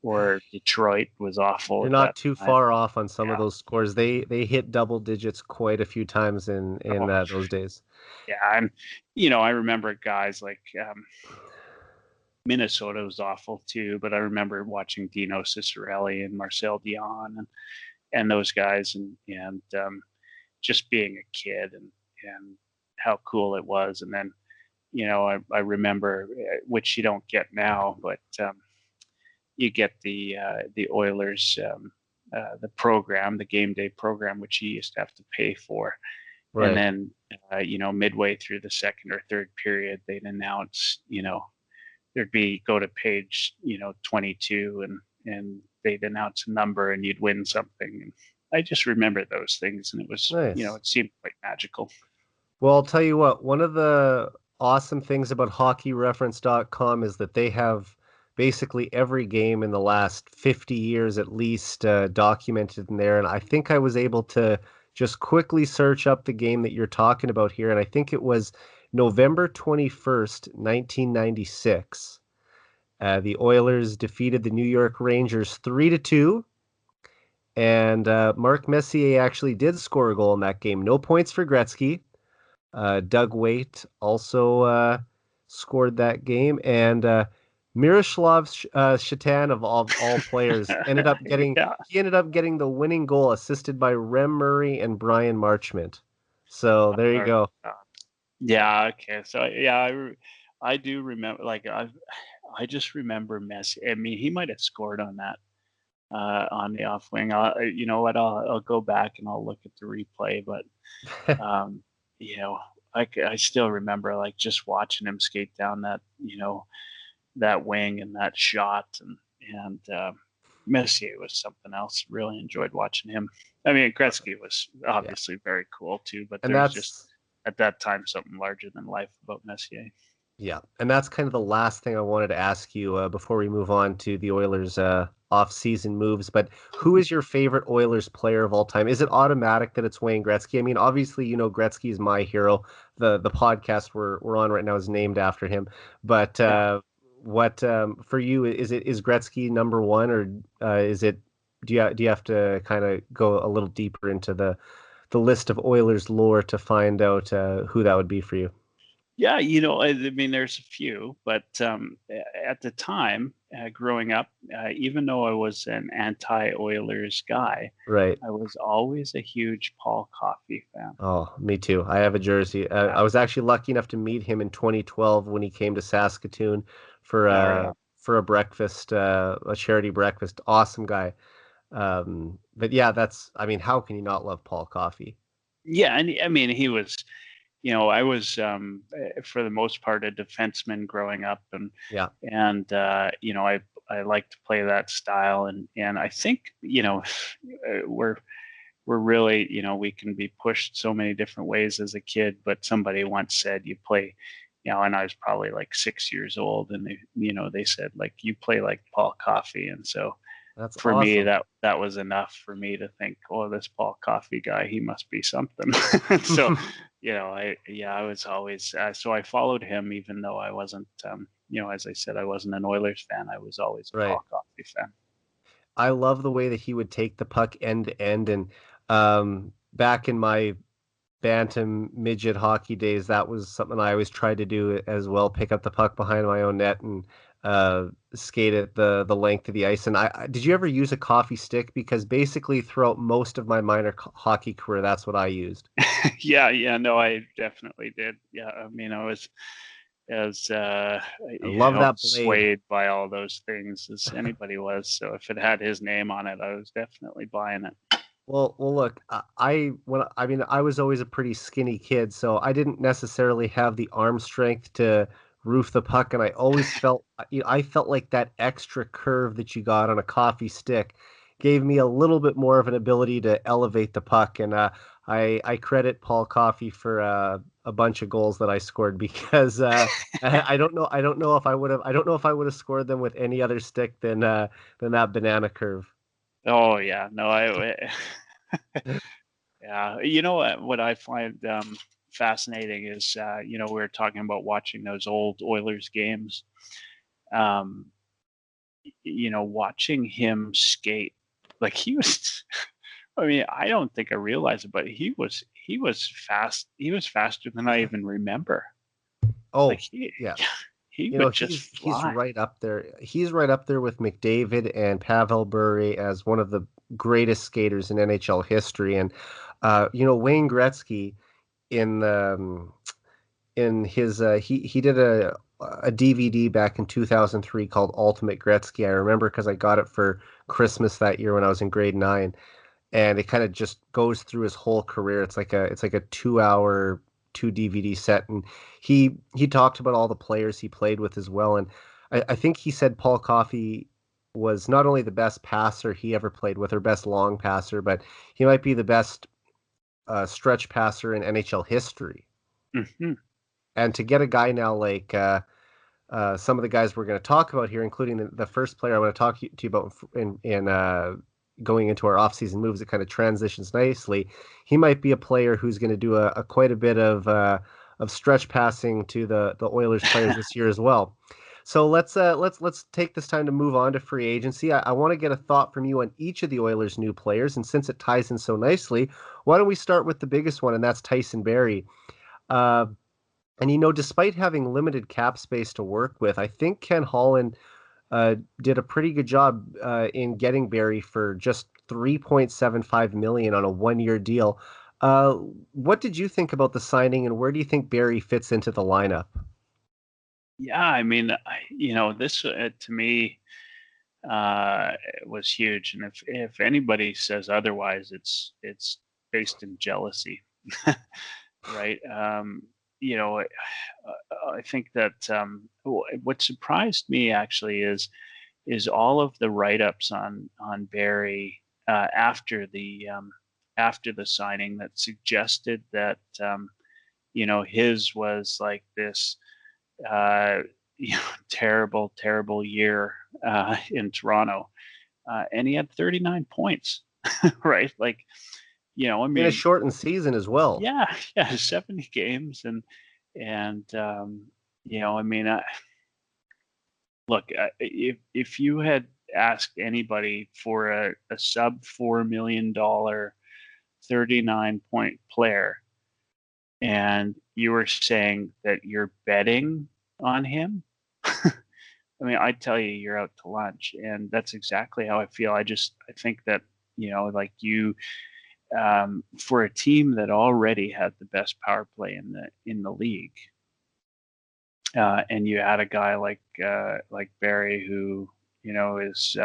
or Detroit was awful You're at that not too time. far off on some of Yeah. those scores. They hit double digits quite a few times in Oh, those days. yeah. And I remember guys like Minnesota was awful too, but I remember watching Dino Ciccarelli and Marcel Dion and those guys, and just being a kid, and how cool it was. And then I remember, which you don't get now, but you get the Oilers, the program, the game day program, which you used to have to pay for. And Right. then midway through the second or third period, they'd announce, there'd be go to page 22, and they'd announce a number and you'd win something. I just remember those things, and it was, Nice. it seemed quite magical. Well, I'll tell you what, one of the awesome things about hockeyreference.com is that they have basically every game in the last 50 years at least documented in there. And I think I was able to just quickly search up the game that you're talking about here. And I think it was November 21st, 1996. The Oilers defeated the New York Rangers 3-2. And Mark Messier actually did score a goal in that game. No points for Gretzky. Doug Waite also scored that game, and Miroslav Shatan of all players Yeah. ended up getting the winning goal, assisted by Rem Murray and Brian Marchment. So there you Or, go. yeah. Okay. So yeah, I do remember. Like I just remember Messi. I mean, he might have scored on that on the off wing. You know what? I'll go back and I'll look at the replay, but um, you know, I still remember like just watching him skate down that that wing and that shot and Messier was something else. Really enjoyed watching him. I mean, Gretzky was Yeah, obviously very cool too, but and there was just that's at that time something larger than life about Messier. Yeah, and that's kind of the last thing I wanted to ask you before we move on to the Oilers' off-season moves. But who is your favorite Oilers player of all time? Is it automatic that it's Wayne Gretzky? I mean, obviously, Gretzky is my hero. The podcast we're on right now is named after him. But Yeah. what for you is Gretzky number one, or is it? Do you have to kind of go a little deeper into the list of Oilers lore to find out who that would be for you? Yeah, I mean, there's a few, but at the time, growing up, even though I was an anti-Oilers guy, Right. I was always a huge Paul Coffey fan. Oh, me too. I have a jersey. Yeah. I was actually lucky enough to meet him in 2012 when he came to Saskatoon Oh yeah. for a breakfast, a charity breakfast. Awesome guy. But yeah, I mean, how can you not love Paul Coffey? Yeah, and I mean, he was, I was for the most part a defenseman growing up, Yeah. and I like to play that style, and I think we're really, we can be pushed so many different ways as a kid. But somebody once said, you play, and I was probably like 6 years old, and they said like you play like Paul Coffey, and so That's for me awesome. that was enough for me to think, oh, this Paul Coffey guy, he must be something. So I was always so I followed him even though I wasn't as I said, I wasn't an Oilers fan. I was always a Right. Paul Coffey fan. I love the way that he would take the puck end to end, and back in my bantam midget hockey days, that was something I always tried to do as well, pick up the puck behind my own net and skate it the length of the ice. And did you ever use a coffee stick? Because basically throughout most of my minor hockey career, that's what I used. Yeah, no, I definitely did. Yeah, I mean, I was as I love that blade. swayed by all those things as anybody was. So if it had his name on it, I was definitely buying it. Well, look, I mean, I was always a pretty skinny kid, so I didn't necessarily have the arm strength to roof the puck, and I always felt, I felt like that extra curve that you got on a coffee stick gave me a little bit more of an ability to elevate the puck, and I credit Paul Coffey for a bunch of goals that I scored because I don't know if I don't know if I would have scored them with any other stick than that banana curve. Oh yeah, no, yeah. You know what I find fascinating is we were talking about watching those old Oilers games. Um, watching him skate, like he was. I mean, I don't think I realized it, but he was fast. He was faster than I even remember. Like Oh, he yeah. he would just He's fly. right up there. He's right up there with McDavid and Pavel Bure as one of the greatest skaters in NHL history. And Wayne Gretzky in the in his he did a DVD back in 2003 called Ultimate Gretzky. I remember because I got it for Christmas that year when I was in grade 9, and it kind of just goes through his whole career. It's like a 2 hour 2 DVD set, and he talked about all the players he played with as well. And I think he said Paul Coffey was not only the best passer he ever played with, or best long passer, but he might be the best stretch passer in NHL history. Mm-hmm. And to get a guy now like some of the guys we're going to talk about here, including the first player I want to talk to you about in going into our offseason moves, it kind of transitions nicely. He might be a player who's going to do a quite a bit of stretch passing to the Oilers players this year as well. So let's take this time to move on to free agency. I want to get a thought from you on each of the Oilers' new players, and since it ties in so nicely, why don't we start with the biggest one, and that's Tyson Barrie. Uh, and despite having limited cap space to work with, I think Ken Holland did a pretty good job in getting Barrie for just $3.75 million on a 1-year deal. What did you think about the signing, and where do you think Barrie fits into the lineup? Yeah, I mean, this to me was huge, and if anybody says otherwise, it's based in jealousy, right? I think that what surprised me actually is all of the write-ups on Barry after the signing that suggested that his was like this uh, terrible year in Toronto, and he had 39 points, right? Like, I In a mean, shortened season as well. yeah, yeah, 70 games, and I mean, look, if you had asked anybody for a sub $4 million 39-point player, and you were saying that you're betting on him, I mean, I'd tell you you're out to lunch, and that's exactly how I feel. I think that like for a team that already had the best power play in the league, and you had a guy like Barry, who is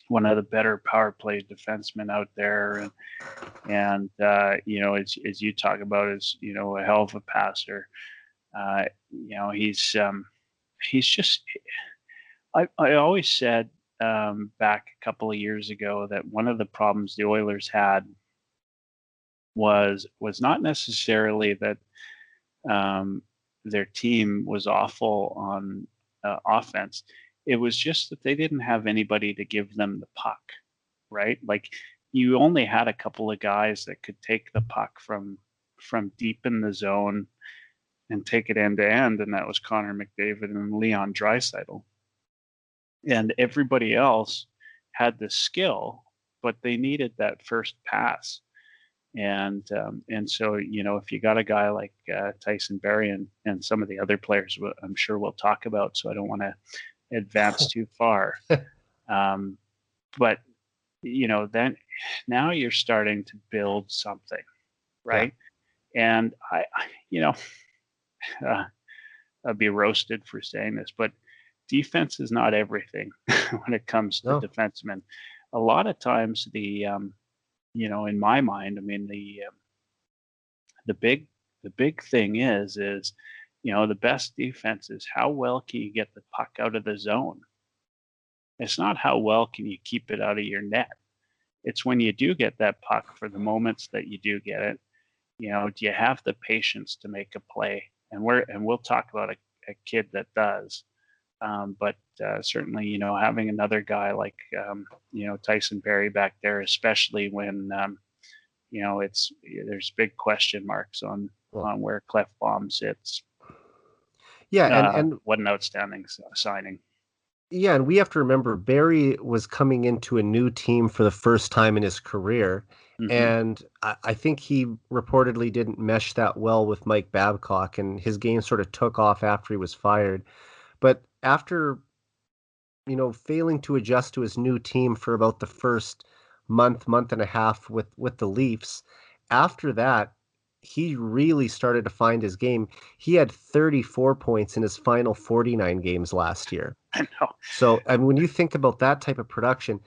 one of the better power play defensemen out there, and as you talk about, is a hell of a passer. He's just. I always said back a couple of years ago that one of the problems the Oilers had was not necessarily that um, their team was awful on offense. It was just that they didn't have anybody to give them the puck, right? Like, you only had a couple of guys that could take the puck from deep in the zone and take it end to end, and that was Connor McDavid and Leon Draisaitl. And everybody else had the skill, but they needed that first pass. And so if you got a guy like Tyson Barrie and some of the other players, I'm sure we'll talk about, so I don't want to advance too far. But then now you're starting to build something, right? Yeah. And I'd be roasted for saying this, but defense is not everything when it comes to defensemen. A lot of times in my mind, I mean, the big thing is the best defense is how well can you get the puck out of the zone. It's not how well can you keep it out of your net. It's when you do get that puck, for the moments that you do get it, do you have the patience to make a play? And we'll talk about a kid that does. But certainly, having another guy like Tyson Barrie back there, especially when there's big question marks on where Clefbaum sits. Yeah, and what an outstanding signing. Yeah, and we have to remember Barrie was coming into a new team for the first time in his career, and I think he reportedly didn't mesh that well with Mike Babcock, and his game sort of took off after he was fired. But after failing to adjust to his new team for about the first month and a half with the Leafs, after that, he really started to find his game. He had 34 points in his final 49 games last year. I know. So, and when you think about that type of production,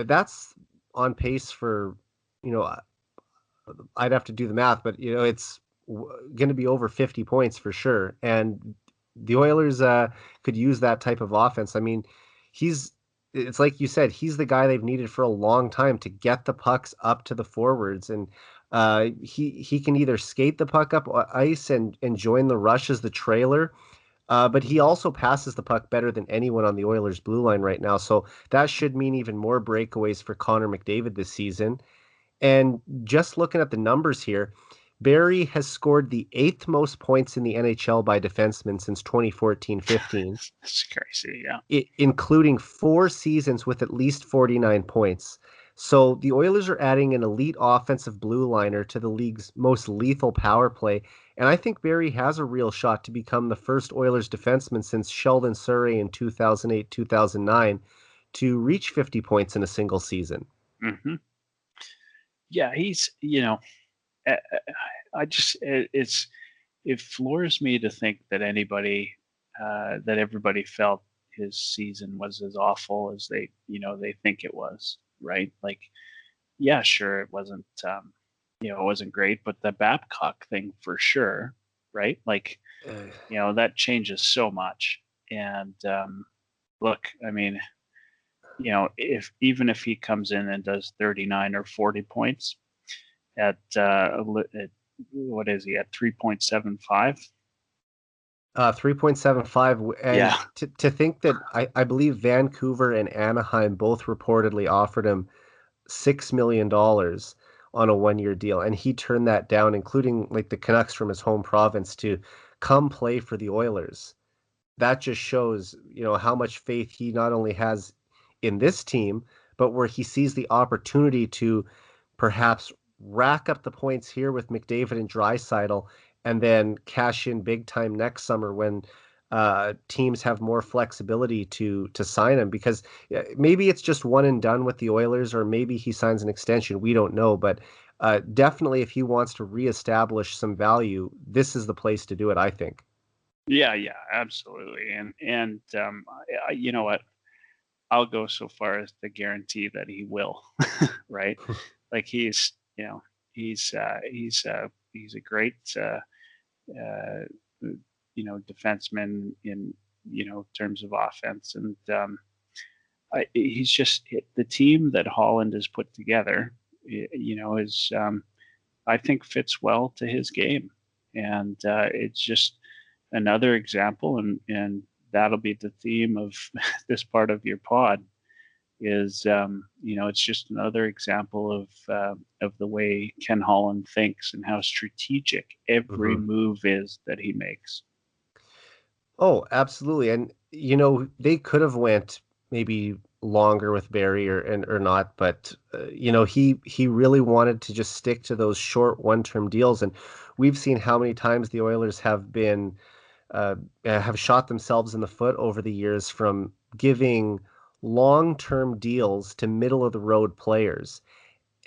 that's on pace for, I'd have to do the math, but it's going to be over 50 points for sure. And the Oilers could use that type of offense. I mean, it's like you said, he's the guy they've needed for a long time to get the pucks up to the forwards, and he can either skate the puck up ice and join the rush as the trailer, but he also passes the puck better than anyone on the Oilers' blue line right now. So that should mean even more breakaways for Connor McDavid this season. And just looking at the numbers here, Barrie has scored the eighth most points in the NHL by defensemen since 2014-15, It's crazy, yeah. including 4 seasons with at least 49 points. So the Oilers are adding an elite offensive blue liner to the league's most lethal power play, and I think Barrie has a real shot to become the first Oilers defenseman since Sheldon Surrey in 2008-2009 to reach 50 points in a single season. Mm-hmm. Yeah, he's, I just, it floors me to think that that everybody felt his season was as awful as they think it was, right? Like, yeah, sure, it wasn't, it wasn't great, but the Babcock thing for sure, right? Like, that changes so much. And look, I mean, even if he comes in and does 39 or 40 points at what is he at 3.75? 3.75. And Yeah. to think that I believe Vancouver and Anaheim both reportedly offered him $6 million on a 1-year deal, and he turned that down, including like the Canucks from his home province, to come play for the Oilers. That just shows, how much faith he not only has in this team, but where he sees the opportunity to perhaps rack up the points here with McDavid and Draisaitl, and then cash in big time next summer when teams have more flexibility to sign him. Because maybe it's just one and done with the Oilers, or maybe he signs an extension. We don't know, but definitely if he wants to reestablish some value, this is the place to do it, I think. Yeah, absolutely. And you know what? I'll go so far as to guarantee that he will, right? Like he's a great uh, defenseman in terms of offense, and he's just the team that Holland has put together. Is I think fits well to his game, and it's just another example, and that'll be the theme of this part of your pod. Is it's just another example of the way Ken Holland thinks and how strategic every Mhm. move is that he makes. Oh, absolutely. And they could have went maybe longer with Barry or not, but he really wanted to just stick to those short one-term deals. And we've seen how many times the Oilers have shot themselves in the foot over the years from giving long-term deals to middle-of-the-road players.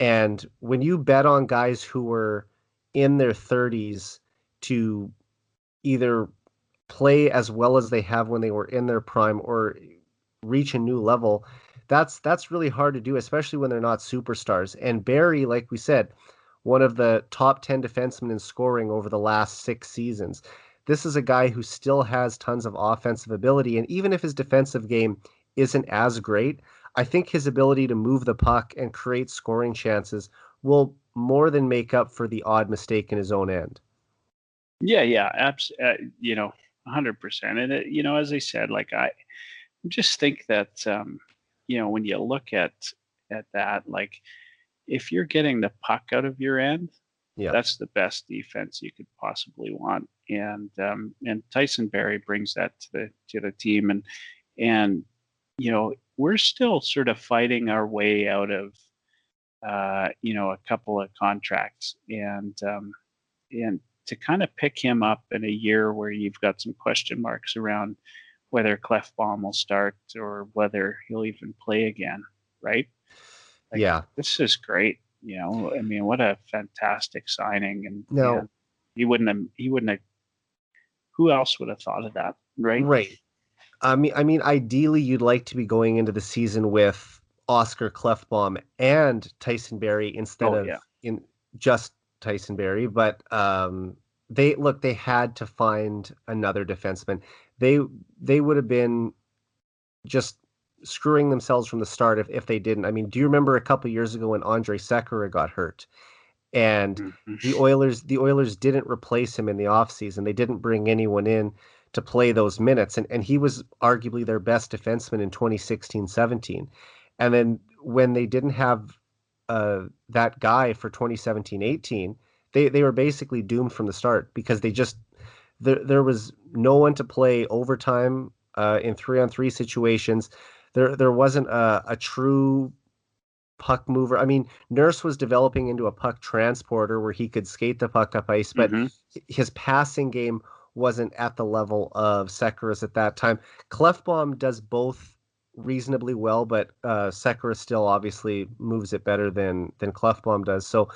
And when you bet on guys who were in their 30s to either play as well as they have when they were in their prime or reach a new level, that's really hard to do, especially when they're not superstars. And Barry, like we said, one of the top 10 defensemen in scoring over the last 6 seasons. This is a guy who still has tons of offensive ability, and even if his defensive game isn't as great, I think his ability to move the puck and create scoring chances will more than make up for the odd mistake in his own end. Yeah, 100%. And as I said, like I just think that when you look at that, like if you're getting the puck out of your end, Yeah. that's the best defense you could possibly want. And Tyson Barrie brings that to the team, and we're still sort of fighting our way out of a couple of contracts, and to kind of pick him up in a year where you've got some question marks around whether Clefbaum will start or whether he'll even play again, right? Like Yeah. this is great. I mean, what a fantastic signing, and Now, he wouldn't have. Who else would have thought of that, right? right. I mean, ideally, you'd like to be going into the season with Oscar Clefbaum and Tyson Barrie instead Oh of yeah, in just Tyson Barrie. But they had to find another defenseman. They they would have been just screwing themselves from the start if they didn't. I mean, do you remember a couple years ago when Andre Sekera got hurt and Mhm. the Oilers didn't replace him in the offseason. They didn't bring anyone in to play those minutes and he was arguably their best defenseman in 2016-17. And then when they didn't have that guy for 2017-18, they were basically doomed from the start because there was no one to play overtime in 3-on-3 situations. There wasn't a true puck mover. I mean, Nurse was developing into a puck transporter where he could skate the puck up ice, but Mhm. his passing game wasn't at the level of Sekera's at that time. Clefbaum does both reasonably well, but Sekera still obviously moves it better than Clefbaum does. So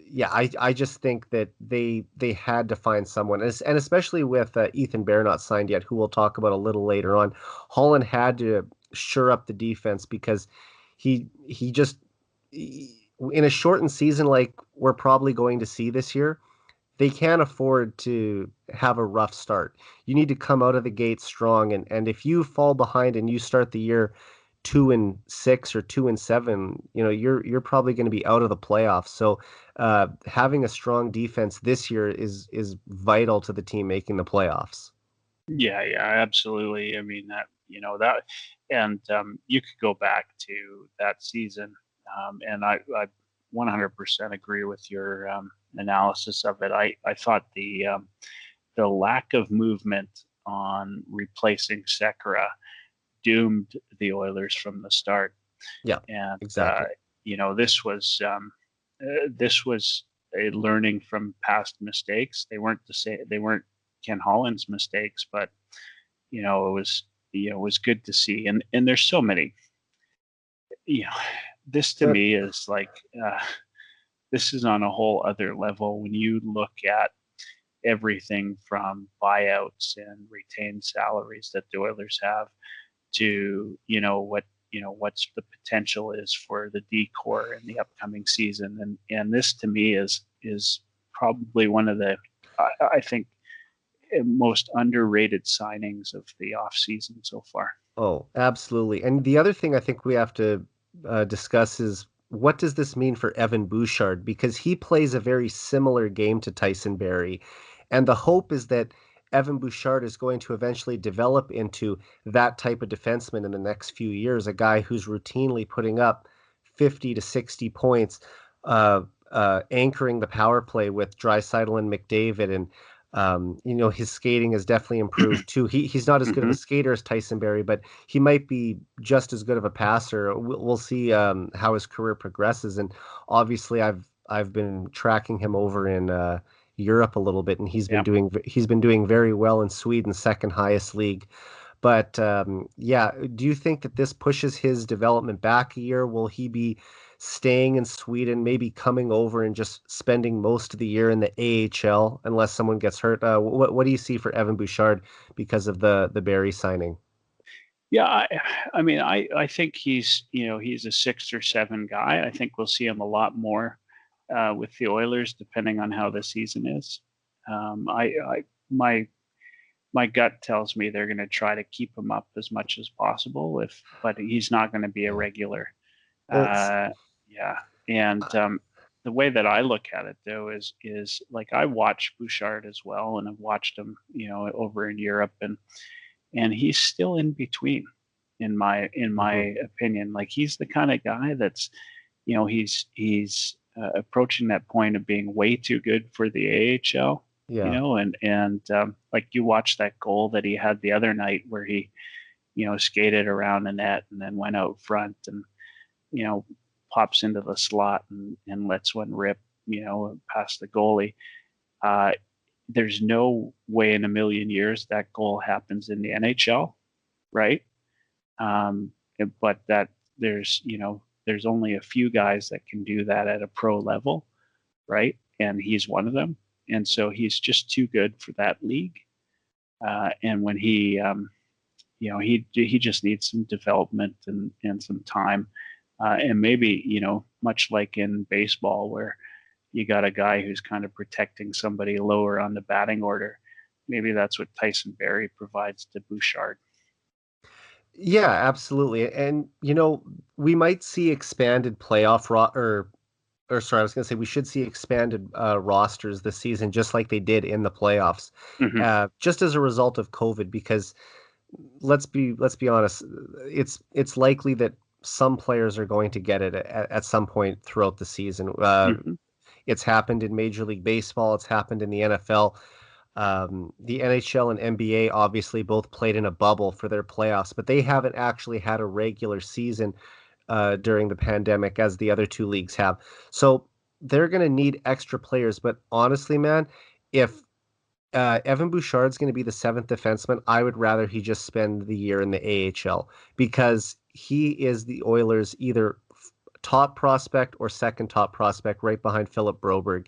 yeah, I just think that they had to find someone, and especially with Ethan Bear not signed yet, who we'll talk about a little later on. Holland had to shore up the defense because he just in a shortened season like we're probably going to see this year, they can't afford to have a rough start. You need to come out of the gate strong, and if you fall behind and you start the year 2-6 or 2-7, you're probably going to be out of the playoffs. So having a strong defense this year is vital to the team making the playoffs. Yeah, yeah, absolutely. I mean that, that, and you could go back to that season, and I 100% agree with your analysis of it. I thought the lack of movement on replacing Sekera doomed the Oilers from the start, Yeah, and exactly. this was a learning from past mistakes. They weren't the same. They weren't Ken Holland's mistakes, but it was it was good to see. And there's so many. You know, this to But me is like this is on a whole other level when you look at everything from buyouts and retained salaries that the Oilers have to what's the potential is for the decor in the upcoming season, and this to me is probably one of the I think most underrated signings of the off season so far. oh, absolutely. And the other thing I think we have to discuss is what does this mean for Evan Bouchard? Because he plays a very similar game to Tyson Berry. And the hope is that Evan Bouchard is going to eventually develop into that type of defenseman in the next few years, a guy who's routinely putting up 50 to 60 points, anchoring the power play with Draisaitl and McDavid. And his skating has definitely improved too. He's not as good of Hmm. a skater as Tyson Berry, but he might be just as good of a passer. We'll see how his career progresses. And obviously, I've been tracking him over in Europe a little bit, and Yeah. he's been doing very well in Sweden, second highest league. But yeah, do you think that this pushes his development back a year? Will he be staying in Sweden, maybe coming over and just spending most of the year in the AHL unless someone gets hurt? What do you see for Evan Bouchard because of the Barry signing? Yeah, I mean, I think he's a 6 or 7 guy. I think we'll see him a lot more with the Oilers, depending on how the season is. I my gut tells me they're going to try to keep him up as much as possible. But he's not going to be a Yeah. regular. Well, it's, Uh, yeah, and the way that I look at it though is like I watch Bouchard as well, and I've watched him, over in Europe, and he's still in between, in my mhm. opinion. Like he's the kind of guy that's, he's approaching that point of being way too good for the AHL, Yeah, and like you watch that goal that he had the other night where he, skated around the net and then went out front and you know, pops into the slot and lets one rip, past the goalie. Uh, there's no way in a million years that goal happens in the NHL, right? Um, but that there's only a few guys that can do that at a pro level, right? And he's one of them. And so he's just too good for that league. And when he just needs some development and some time, and maybe much like in baseball where you got a guy who's kind of protecting somebody lower on the batting order. Maybe that's what Tyson Barrie provides to Bouchard. Yeah, absolutely. And we might see expanded playoff or sorry, I was going to say we should see expanded rosters this season, just like they did in the playoffs, Mm-hmm. just as a result of COVID. Because let's be honest, it's likely that some players are going to get it at some point throughout the season. Mm-hmm. It's happened in Major League Baseball. It's happened in the NFL. The NHL and NBA obviously both played in a bubble for their playoffs, but they haven't actually had a regular season during the pandemic as the other two leagues have. So they're going to need extra players. But honestly, man, if Evan Bouchard's going to be the seventh defenseman, I would rather he just spend the year in the AHL because he is the Oilers' either top prospect or second top prospect right behind Philip Broberg.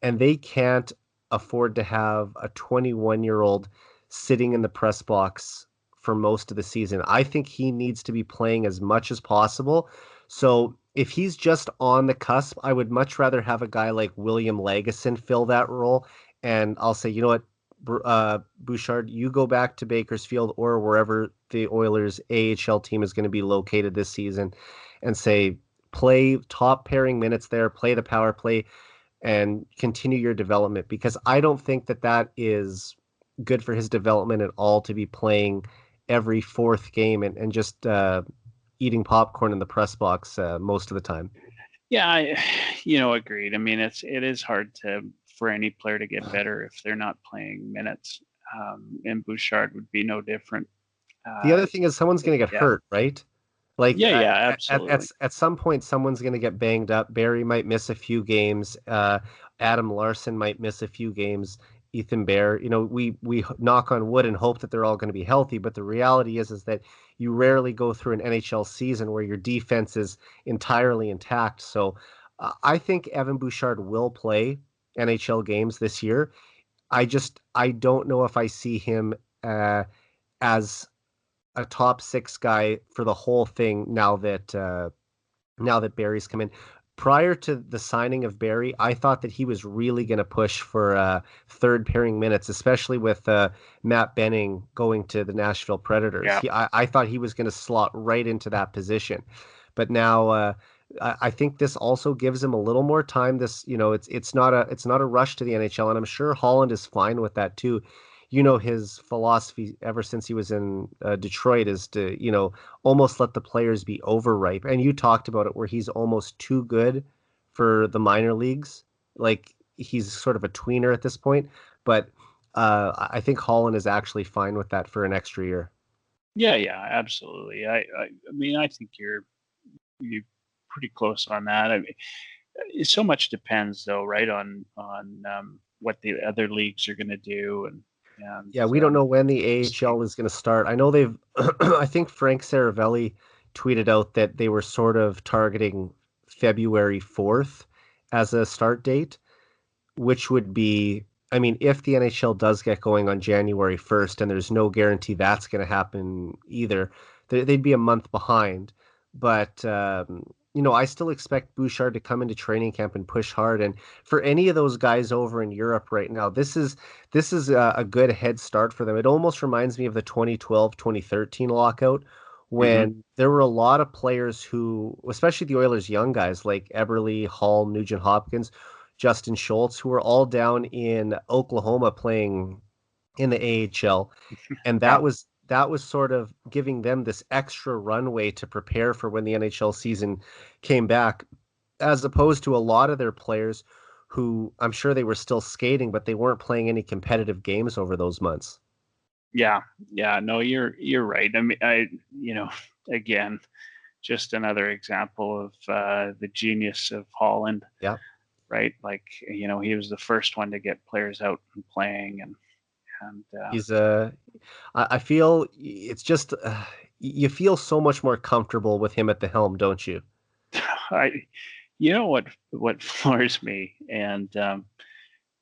And they can't afford to have a 21-year-old sitting in the press box for most of the season. I think he needs to be playing as much as possible. So if he's just on the cusp, I would much rather have a guy like William Lagesson fill that role. And I'll say, you know what, Bouchard, you go back to Bakersfield or wherever the Oilers AHL team is going to be located this season and say, play top pairing minutes there, play the power play, and continue your development, because I don't think that that is good for his development at all to be playing every fourth game and just eating popcorn in the press box most of the time. Yeah, agreed. I mean, it is hard for any player to get better if they're not playing minutes. And Bouchard would be no different. The Uh, other thing is someone's going to get yeah, hurt, right? Like yeah, at, absolutely. at some point, someone's going to get banged up. Barry might miss a few games. Adam Larson might miss a few games. Ethan Bear, we knock on wood and hope that they're all going to be healthy. But the reality is that you rarely go through an NHL season where your defense is entirely intact. So I think Evan Bouchard will play NHL games this year. I don't know if I see him as a top six guy for the whole thing now that Barry's come in. Prior to the signing of Barry, I thought that he was really going to push for third pairing minutes, especially with Matt Benning going to the Nashville Predators. Yeah, I thought he was going to slot right into that position, but now I think this also gives him a little more time. It's not a rush to the NHL, and I'm sure Holland is fine with that too. His philosophy ever since he was in Detroit is to almost let the players be overripe. And you talked about it where he's almost too good for the minor leagues. Like he's sort of a tweener at this point. But I think Holland is actually fine with that for an extra year. yeah, absolutely. I mean, I think you're pretty close on that. I mean, so much depends, though, right, on what the other leagues are going to do, and Yeah, we don't know when the AHL is going to start. I know I think Frank Saravelli tweeted out that they were sort of targeting February 4th as a start date, which would be, I mean, if the NHL does get going on January 1st, and there's no guarantee that's going to happen either, they'd be a month behind. But, I still expect Bouchard to come into training camp and push hard. And for any of those guys over in Europe right now, this is a good head start for them. It almost reminds me of the 2012-2013 lockout, hmm when there were a lot of players who, especially the Oilers' young guys like Eberle, Hall, Nugent Hopkins, Justin Schultz, who were all down in Oklahoma playing in the AHL, and yeah, that was sort of giving them this extra runway to prepare for when the NHL season came back, as opposed to a lot of their players who I'm sure they were still skating, but they weren't playing any competitive games over those months. yeah, yeah. No, you're right. I mean, again, just another example of the genius of Holland, Yeah. right? Like, he was the first one to get players out and playing, and He's I feel it's just you feel so much more comfortable with him at the helm, don't you? I, what floors me, and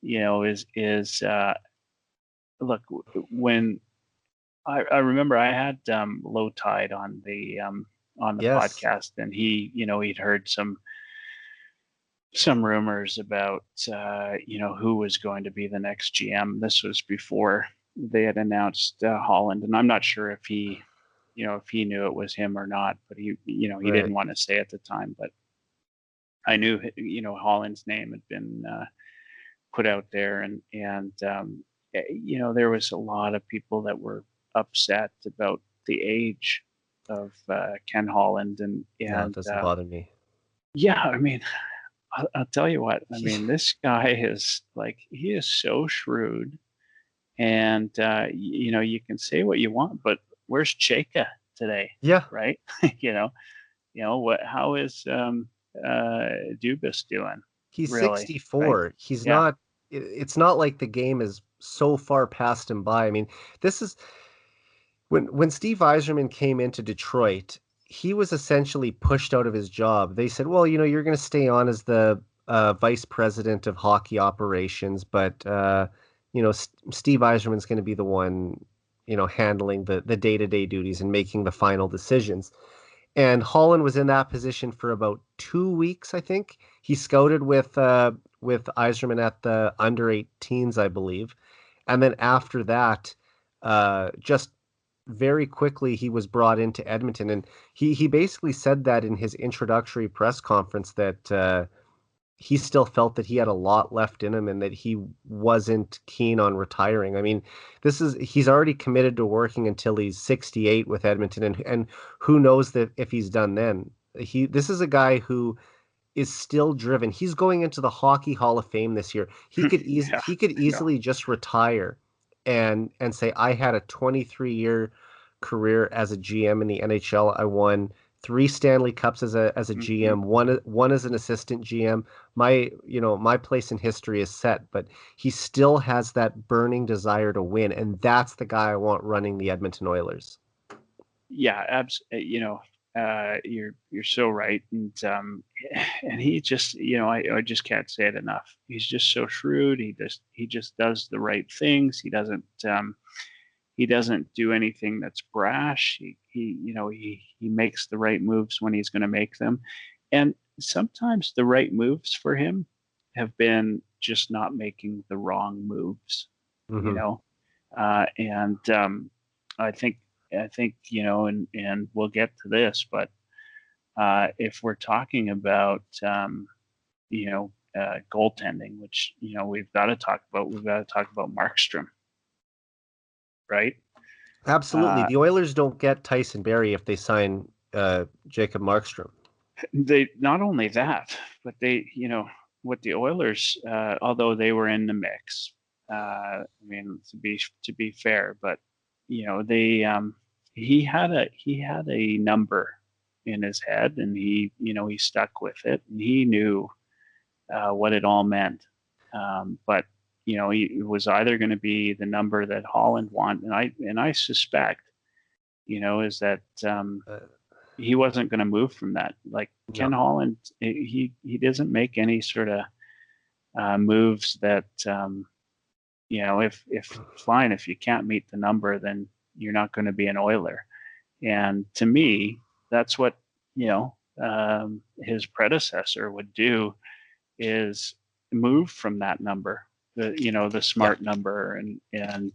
is look, when I remember I had Low Tide on the Yes. podcast, and he'd heard some some rumors about who was going to be the next GM. This was before they had announced Holland, and I'm not sure if he knew it was him or not, but he Right. didn't want to say at the time. But I knew Holland's name had been put out there, and there was a lot of people that were upset about the age of Ken Holland, and No, it and doesn't bother me. yeah, I mean, I'll tell you what. I He, mean, this guy is he is so shrewd, and you can say what you want, but where's Cheka today, yeah, right? you know, what? How is Dubas doing? he's Really, right? 64. He's Yeah, not. It's not like the game is so far past him by. I mean, this is when Steve Yzerman came into Detroit, he was essentially pushed out of his job. They said, "Well, you're going to stay on as the vice president of hockey operations, but Steve Yzerman's going to be the one, handling the day-to-day duties and making the final decisions." And Holland was in that position for about 2 weeks, I think. He scouted with Yzerman at the under 18s, I believe, and then after that, just very quickly he was brought into Edmonton, and he basically said that in his introductory press conference that he still felt that he had a lot left in him and that he wasn't keen on retiring. I mean, he's already committed to working until he's 68 with Edmonton, and who knows that if he's done then. This is a guy who is still driven. He's going into the Hockey Hall of Fame this year. yeah, He could yeah. easily just retire and say I had a 23-year career as a GM in the NHL. I won 3 Stanley Cups as a hmm GM, one as an assistant GM. My place in history is set, but he still has that burning desire to win, and that's the guy I want running the Edmonton Oilers. Yeah, you're so right, and he just I just can't say it enough. He's just so shrewd. He just does the right things. He doesn't do anything that's brash. He makes the right moves when he's going to make them, and sometimes the right moves for him have been just not making the wrong moves. You Hmm. know, and I think and we'll get to this, but if we're talking about goaltending, which we've got to talk about Markstrom, right? Absolutely. Uh, The Oilers don't get Tyson Barrie if they sign Jacob Markstrom. they not only that, but what the Oilers, although they were in the mix, I mean to be fair, but they he had a number in his head, and he stuck with it, and he knew what it all meant. But it was either going to be the number that Holland wanted, and I suspect is that Uh, he wasn't going to move from that. Like Ken no. Holland, he doesn't make any sort of moves that if fine, if you can't meet the number, then you're not going to be an Oiler. And to me, that's what his predecessor would do, is move from that number, the Yeah. smart number, and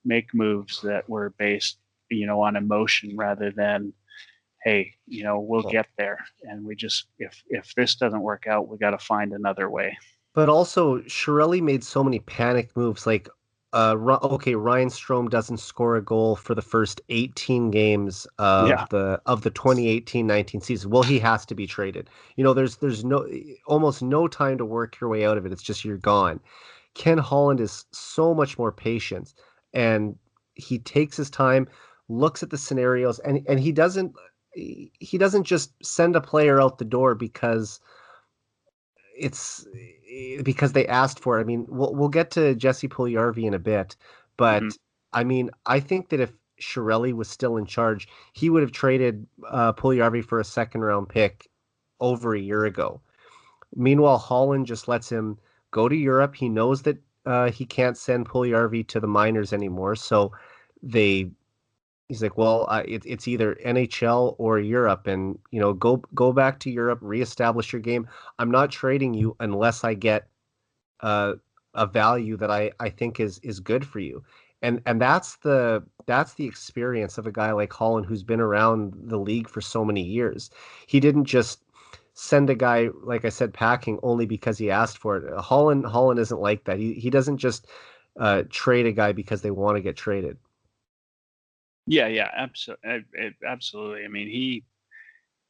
make moves that were based on emotion rather than, hey, we'll Well, get there, and we just, if this doesn't work out, we got to find another way. but also, Shirelli made so many panic moves. Like, okay, Ryan Strome doesn't score a goal for the first 18 games Yeah. of the 2018-19 season. Well, he has to be traded. There's no almost no time to work your way out of it. It's just you're gone. Ken Holland is so much more patient, and he takes his time, looks at the scenarios, and he doesn't just send a player out the door it's because they asked for it. I mean, we'll get to Jesse Puljujarvi in a bit, hmm but I mean, I think that if Shirelli was still in charge, he would have traded Puljujarvi for a second round pick over a year ago. Meanwhile, Holland just lets him go to Europe. He knows that he can't send Puljujarvi to the minors anymore, so they He's like, well, it's either NHL or Europe, and go back to Europe, reestablish your game. I'm not trading you unless I get uh, a value that I think is good for you. And that's the experience of a guy like Holland who's been around the league for so many years. He didn't just send a guy, like I said, packing only because he asked for it. Holland isn't like that. He doesn't just trade a guy because they want to get traded. Yeah, absolutely. I mean,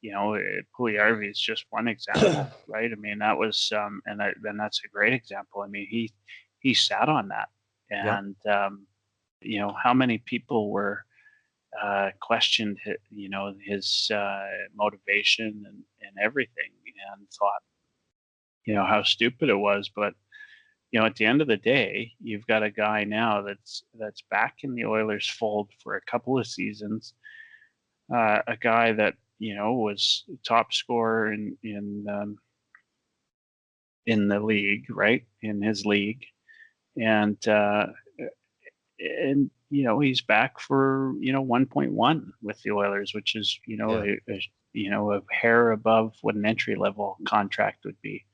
Pugliarvi is just one example, right? I mean, that was, and that's a great example. I mean, he sat on that, Yeah. and how many people were questioned, his motivation and everything, and thought, how stupid it was. But at the end of the day, you've got a guy now that's back in the Oilers fold for a couple of seasons. A guy that was top scorer in the league, right, in his league, and he's back for 1.1 with the Oilers, which is Yeah. a hair above what an entry level contract would be.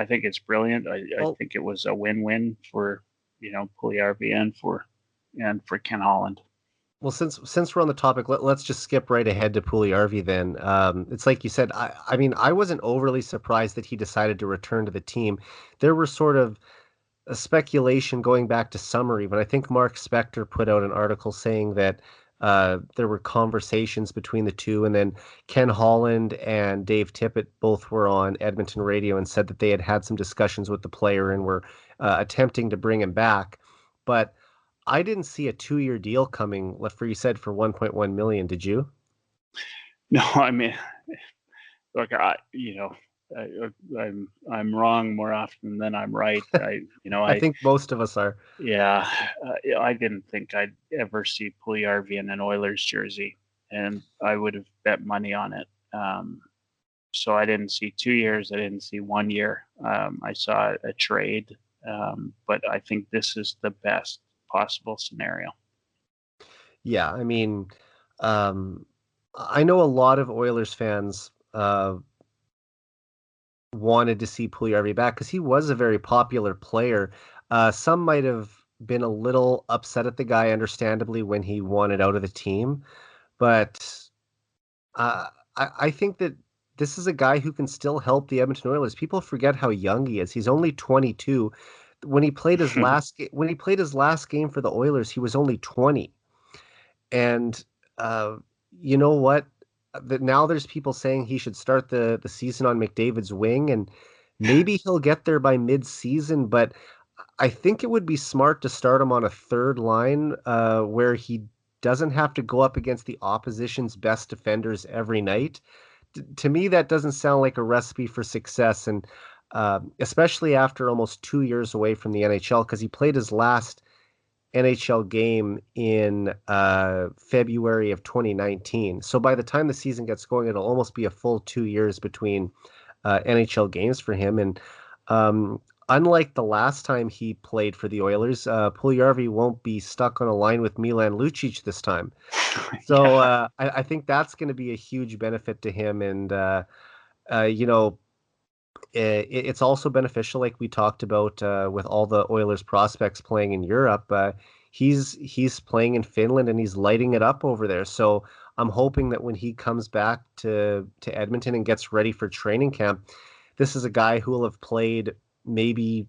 I think it's brilliant. I Well, think it was a win-win for Pugliarvi and for Ken Holland. Well, since we're on the topic, let's just skip right ahead to Pugliarvi then. It's like you said. I mean, I wasn't overly surprised that he decided to return to the team. There were sort of a speculation going back to summer even. I think Mark Spector put out an article saying that there were conversations between the two, and then Ken Holland and Dave Tippett both were on Edmonton radio and said that they had had some discussions with the player and were attempting to bring him back. But I didn't see a 2-year deal coming, for you said for 1.1 million, did you? No, I mean, look, I, I'm wrong more often than I'm right. I think most of us are. Yeah, I didn't think I'd ever see Pugliarvi in an Oilers jersey, and I would have bet money on it. So I didn't see 2 years. I didn't see 1 year. I saw a trade, but I think this is the best possible scenario. Yeah, I mean, I know a lot of Oilers fans wanted to see Pugliarvi back because he was a very popular player. Some might have been a little upset at the guy, understandably, when he wanted out of the team. But uh, I think that this is a guy who can still help the Edmonton Oilers. People forget how young he is. He's only 22. When he played his last game for the Oilers, he was only 20. And uh, you know what? That now there's people saying he should start the season on McDavid's wing, and maybe he'll get there by mid-season. But I think it would be smart to start him on a third line, where he doesn't have to go up against the opposition's best defenders every night. To me, that doesn't sound like a recipe for success, and especially after almost 2 years away from the NHL, because he played his last NHL game in February of 2019. So by the time the season gets going, it'll almost be a full 2 years between NHL games for him. And unlike the last time he played for the Oilers, Pugliarvi won't be stuck on a line with Milan Lucic this time. So Yeah. I think that's going to be a huge benefit to him. And, uh, you know, it's also beneficial, like we talked about with all the Oilers prospects playing in Europe. He's playing in Finland and he's lighting it up over there. So I'm hoping that when he comes back to Edmonton and gets ready for training camp, this is a guy who will have played maybe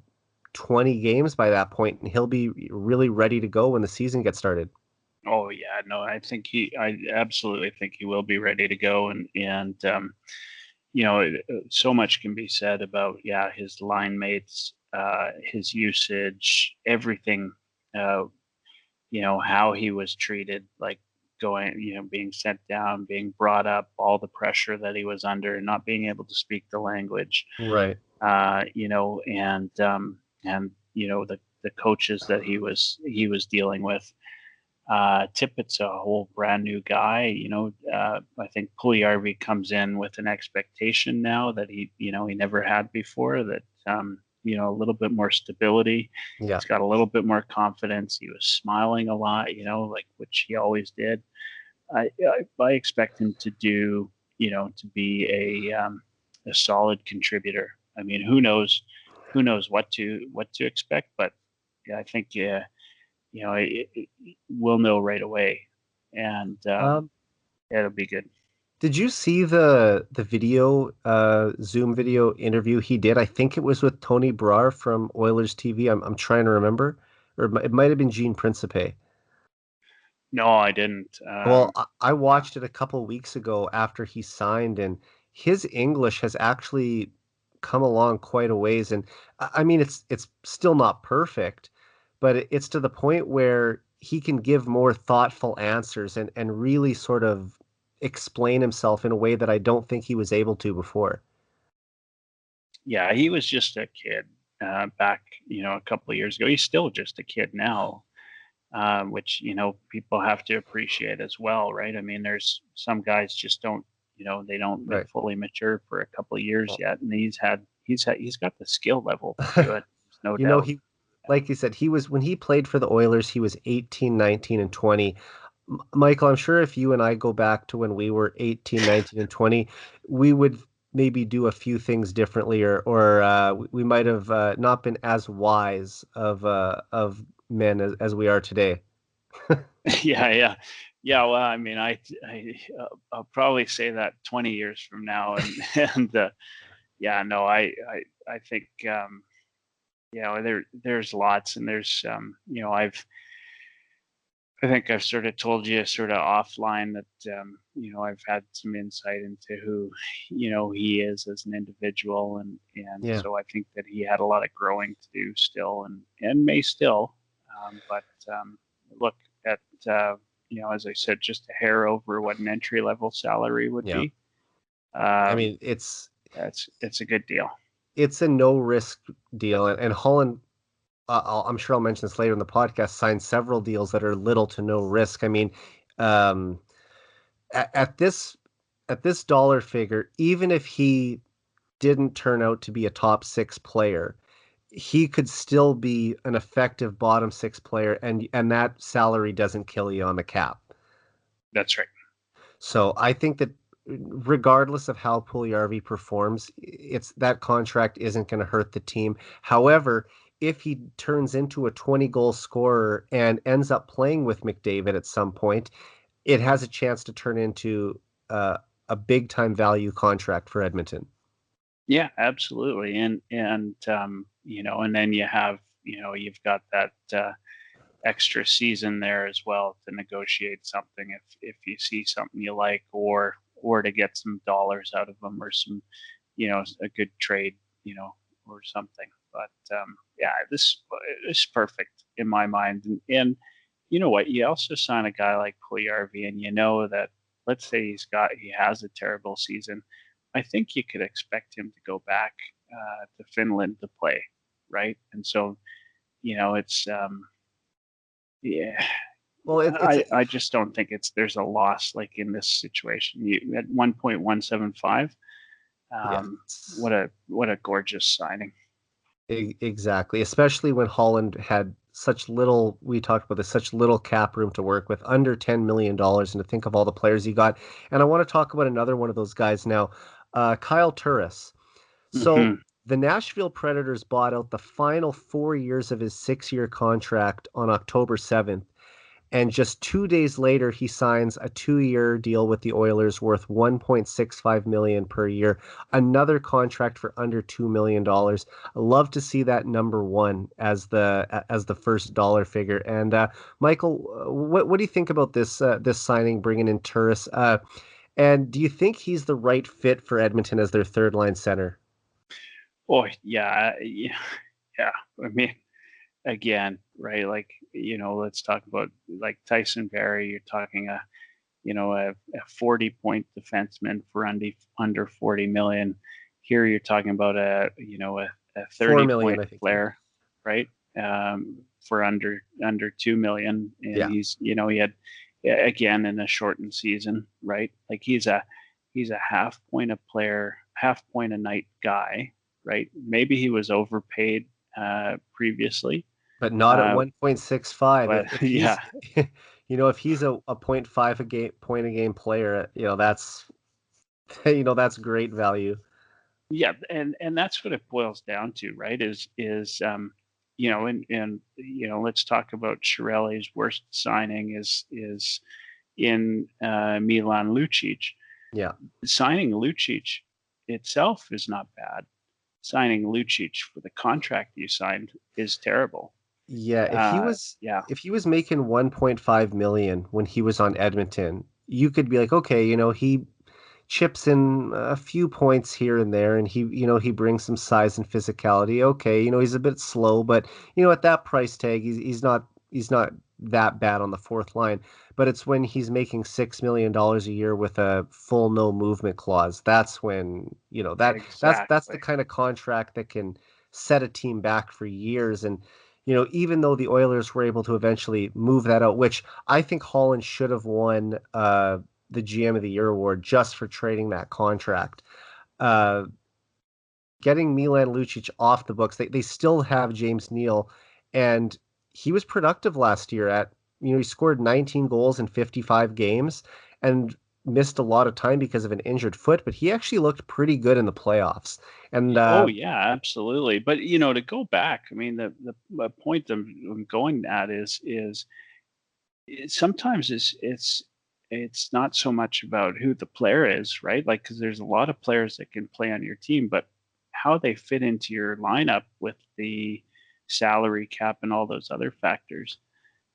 20 games by that point, and he'll be really ready to go when the season gets started. Oh yeah, no, I absolutely think he will be ready to go, and so much can be said about his line mates, his usage, everything. Uh, how he was treated, like going, being sent down, being brought up, all the pressure that he was under, not being able to speak the language, Right. and the coaches that he was dealing with. Tippett's a whole brand new guy. I think Pugliarvi comes in with an expectation now that he never had before. That a little bit more stability. Yeah. He's got a little bit more confidence. He was smiling a lot, like which he always did. I expect him to do, to be a solid contributor. I mean, who knows what to expect, but yeah, I think we'll know right away, and Um, it'll be good. did you see the video, Zoom video interview he did? I think it was with Tony Brar from Oilers TV. I'm trying to remember, or it might have been Gene Principe. No, I didn't. Well, I Yeah, watched it a couple weeks ago after he signed, and his English has actually come along quite a ways. And I mean, it's still not perfect, but it's to the point where he can give more thoughtful answers and really sort of explain himself in a way that I don't think he was able to before. yeah, he was just a kid back, a couple of years ago. He's still just a kid now, which people have to appreciate as well, right? I mean, there's some guys just don't, they don't Right. fully mature for a couple of years Well, yet, and he's got the skill level to do it. There's no you know, doubt. he, like you said, he was when he played for the Oilers, he was 18, 19, and 20. Michael, I'm sure if you and I go back to when we were 18, 19, and 20, we would maybe do a few things differently, or we might have not been as wise of men as we are today. Yeah, yeah, yeah. Well, I mean, I'll probably say that 20 years from now, and and yeah, no, I think there's lots, and there's I think I've sort of told you sort of offline that I've had some insight into who he is as an individual, and Yeah. so I think that he had a lot of growing to do still, and may still, but look at as I said, just a hair over what an entry level salary would Yeah. be. I Um, mean, it's a good deal. it's a no risk deal, and Holland. I'm sure I'll mention this later in the podcast. Signed several deals that are little to no risk. I mean, um, at this dollar figure, even if he didn't turn out to be a top six player, he could still be an effective bottom six player, and that salary doesn't kill you on the cap. That's right. So I think that regardless of how Puljujarvi performs, it's that contract isn't going to hurt the team. However, if he turns into a 20 goal scorer and ends up playing with McDavid at some point, it has a chance to turn into uh, a big time value contract for Edmonton. Yeah, absolutely. And and then you've got that extra season there as well to negotiate something if you see something you like, or to get some dollars out of them, or some a good trade, or something. But yeah, this is perfect in my mind. And you know what? You also sign a guy like Puljujarvi, and you know that, let's say he has a terrible season. I think you could expect him to go back to Finland to play, right? And so it's yeah. Well, it's I just don't think there's a loss like in this situation. You at 1.175. yeah, What a gorgeous signing. exactly. Especially when Holland had such little, we talked about this, such little cap room to work with, under $10 million, and to think of all the players he got. And I want to talk about another one of those guys now, Kyle Turris. So Hmm. the Nashville Predators bought out the final 4 years of his 6-year contract on October 7th. And just 2 days later, he signs a 2-year deal with the Oilers worth $1.65 million per year, another contract for under $2 million. I love to see that number one as the first dollar figure. And Michael, what do you think about this signing, bringing in Turris? And do you think he's the right fit for Edmonton as their third line center? Oh yeah, yeah, yeah. I mean, again, right? Like let's talk about like Tyson Barrie. You're talking a 40-point defenseman for under 40 million. Here you're talking about a 4 million, 30-point I think. player, right? For under 2 million, and Yeah. he had, again, in a shortened season, right? Like he's a half point a night guy, right? Maybe he was overpaid previously, but not at uh, 1.65. but If yeah, he's, if he's a point a game player, that's, that's great value. yeah, and that's what it boils down to, right? And let's talk about Chiarelli's worst signing is in Milan Lucic. Yeah. Signing Lucic itself is not bad. Signing Lucic for the contract you signed is terrible. Yeah, Yeah, if he was making 1.5 million when he was on Edmonton, you could be like, okay, he chips in a few points here and there, and he brings some size and physicality. Okay, he's a bit slow, but at that price tag, he's not that bad on the fourth line. But it's when he's making $6 million a year with a full no movement clause. That's when that's the exactly. kind of contract that can set a team back for years. And even though the Oilers were able to eventually move that out, which I think Holland should have won the GM of the Year award just for trading that contract. Uh, Getting Milan Lucic off the books, they still have James Neal, and he was productive last year he scored 19 goals in 55 games and missed a lot of time because of an injured foot, but he actually looked pretty good in the playoffs. And Oh yeah, absolutely. But to go back, I mean, the point I'm going at is sometimes it's not so much about who the player is, right? Like, because there's a lot of players that can play on your team, but how they fit into your lineup with the salary cap and all those other factors.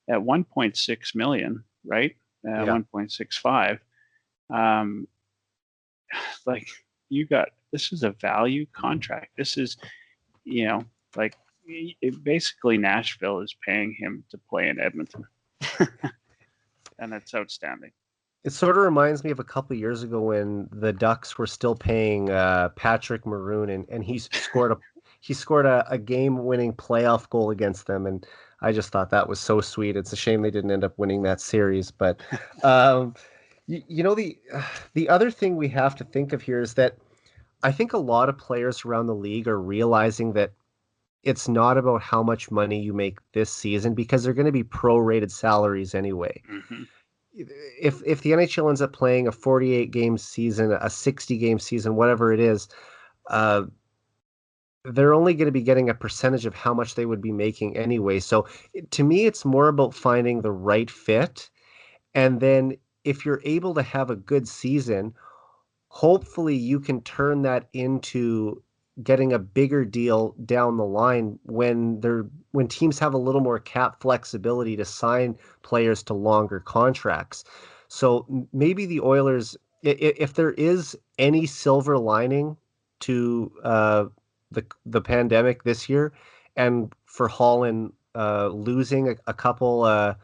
At 1.6 million, right? yeah, 1.65. Um, like this is a value contract. This is, you know, like basically Nashville is paying him to play in Edmonton. And it's outstanding. it sort of reminds me of a couple years ago when the Ducks were still paying Patrick Maroon, and he scored a game-winning playoff goal against them, and I just thought that was so sweet. It's a shame they didn't end up winning that series, but um, the other thing we have to think of here is that I think a lot of players around the league are realizing that it's not about how much money you make this season because they're going to be prorated salaries anyway. Mm-hmm. If the NHL ends up playing a 48 game season, a 60 game season, whatever it is, uh, they're only going to be getting a percentage of how much they would be making anyway. So to me, it's more about finding the right fit. And then if you're able to have a good season, hopefully you can turn that into getting a bigger deal down the line when teams have a little more cap flexibility to sign players to longer contracts. So maybe the Oilers, if there is any silver lining to the pandemic this year, and for Holland losing a couple a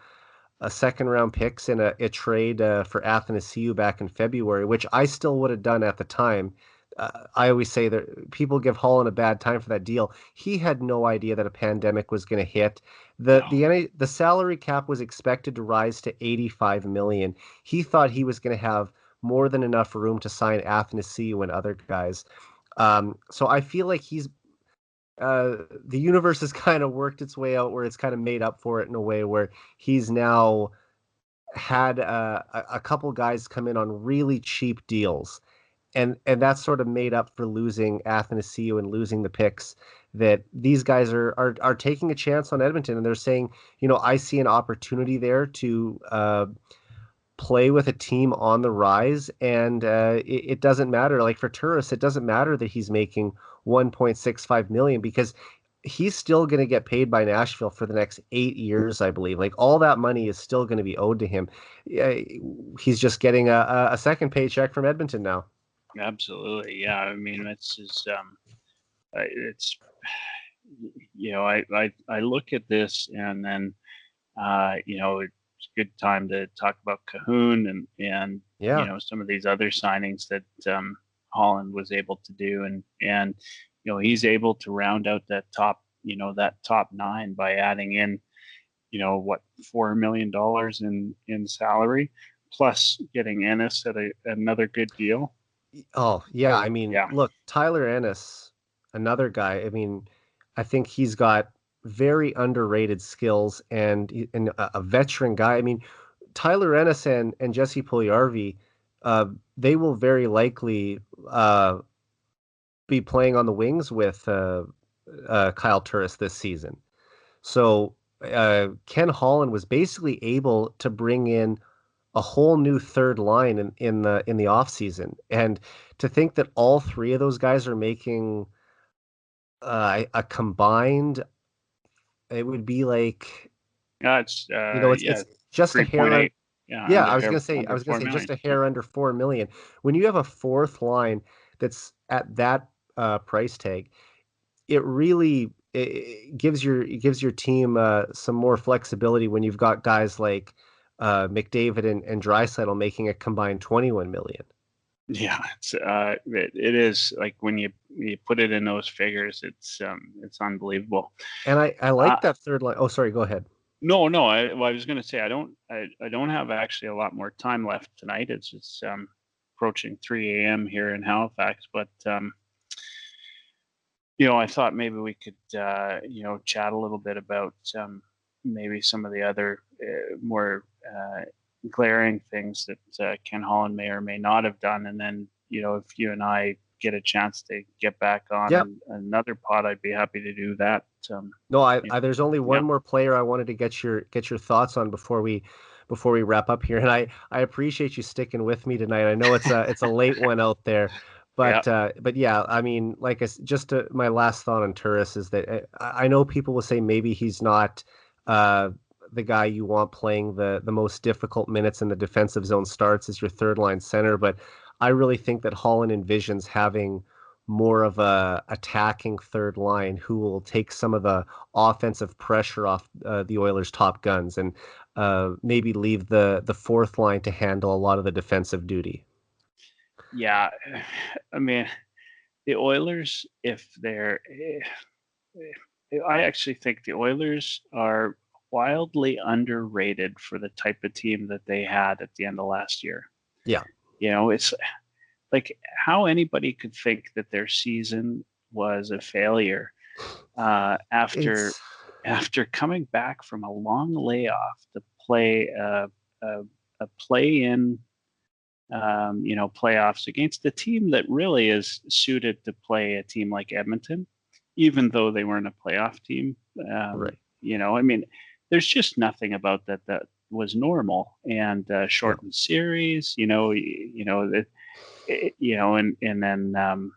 second round picks in a trade for Athanasiou back in February, which I still would have done at the time. I always say that people give Holland a bad time for that deal. He had no idea that a pandemic was going to hit. No. The salary cap was expected to rise to 85 million. He thought he was going to have more than enough room to sign Athanasiou and other guys. So I feel like the universe has kind of worked its way out where it's kind of made up for it in a way where he's now had a couple guys come in on really cheap deals, and that's sort of made up for losing Athanasiou and losing the picks. That these guys are taking a chance on Edmonton, and they're saying, I see an opportunity there to play with a team on the rise, and it doesn't matter. Like for Turris, it doesn't matter that he's making 1.65 million because he's still going to get paid by Nashville for the next 8 years, I believe. Like all that money is still going to be owed to him. He's just getting a second paycheck from Edmonton now. Absolutely. Yeah. I mean, it's I look at this and then it's a good time to talk about Cahoon and Yeah. some of these other signings that Holland was able to do, and he's able to round out that top nine by adding in what $4 million in salary, plus getting Ennis at another good deal. Oh, yeah. I mean, Yeah, look, Tyler Ennis. another guy. I mean, I think he's got very underrated skills and a veteran guy. I mean, Tyler Ennis and Jesse Puljujarvi, they will very likely be playing on the wings with Kyle Turris this season. So Ken Holland was basically able to bring in a whole new third line in the offseason. And to think that all three of those guys are making a combined, it would be like, Yeah, it's it's just a hair on. 3.8. Yeah, Yeah, I under was gonna 4 say just million. a hair under 4 million. When you have a fourth line that's at that price tag, it gives your team some more flexibility when you've got guys like McDavid and Draisaitl making a combined 21 million. Yeah, it is like when you put it in those figures, it's unbelievable. And I Uh, like that third line. Oh, sorry, go ahead. no, I was going to say I don't have actually a lot more time left tonight. It's approaching 3 a.m. here in Halifax, but I thought maybe we could chat a little bit about maybe some of the other more glaring things that Ken Holland may or may not have done, and then if you and I get a chance to get back on Yep. another pod, I'd be happy to do that. No, Yeah, there's only one yeah, more player I wanted to get your thoughts on before we wrap up here, and I appreciate you sticking with me tonight. I know it's a late one out there, yeah. but yeah, I mean, my last thought on Turris is that I know people will say maybe he's not uh, the guy you want playing the most difficult minutes in the defensive zone starts as your third line center, but I really think that Holland envisions having more of a attacking third line who will take some of the offensive pressure off the Oilers' top guns and maybe leave the fourth line to handle a lot of the defensive duty. Yeah, I mean, the Oilers, if they're, I actually think the Oilers are wildly underrated for the type of team that they had at the end of last year. Yeah, It's like how anybody could think that their season was a failure after it's coming back from a long layoff to play a, a play-in playoffs against a team that really is suited to play a team like Edmonton, even though they weren't a playoff team. right. I mean, there's just nothing about that was normal and Yeah, shortened series. And then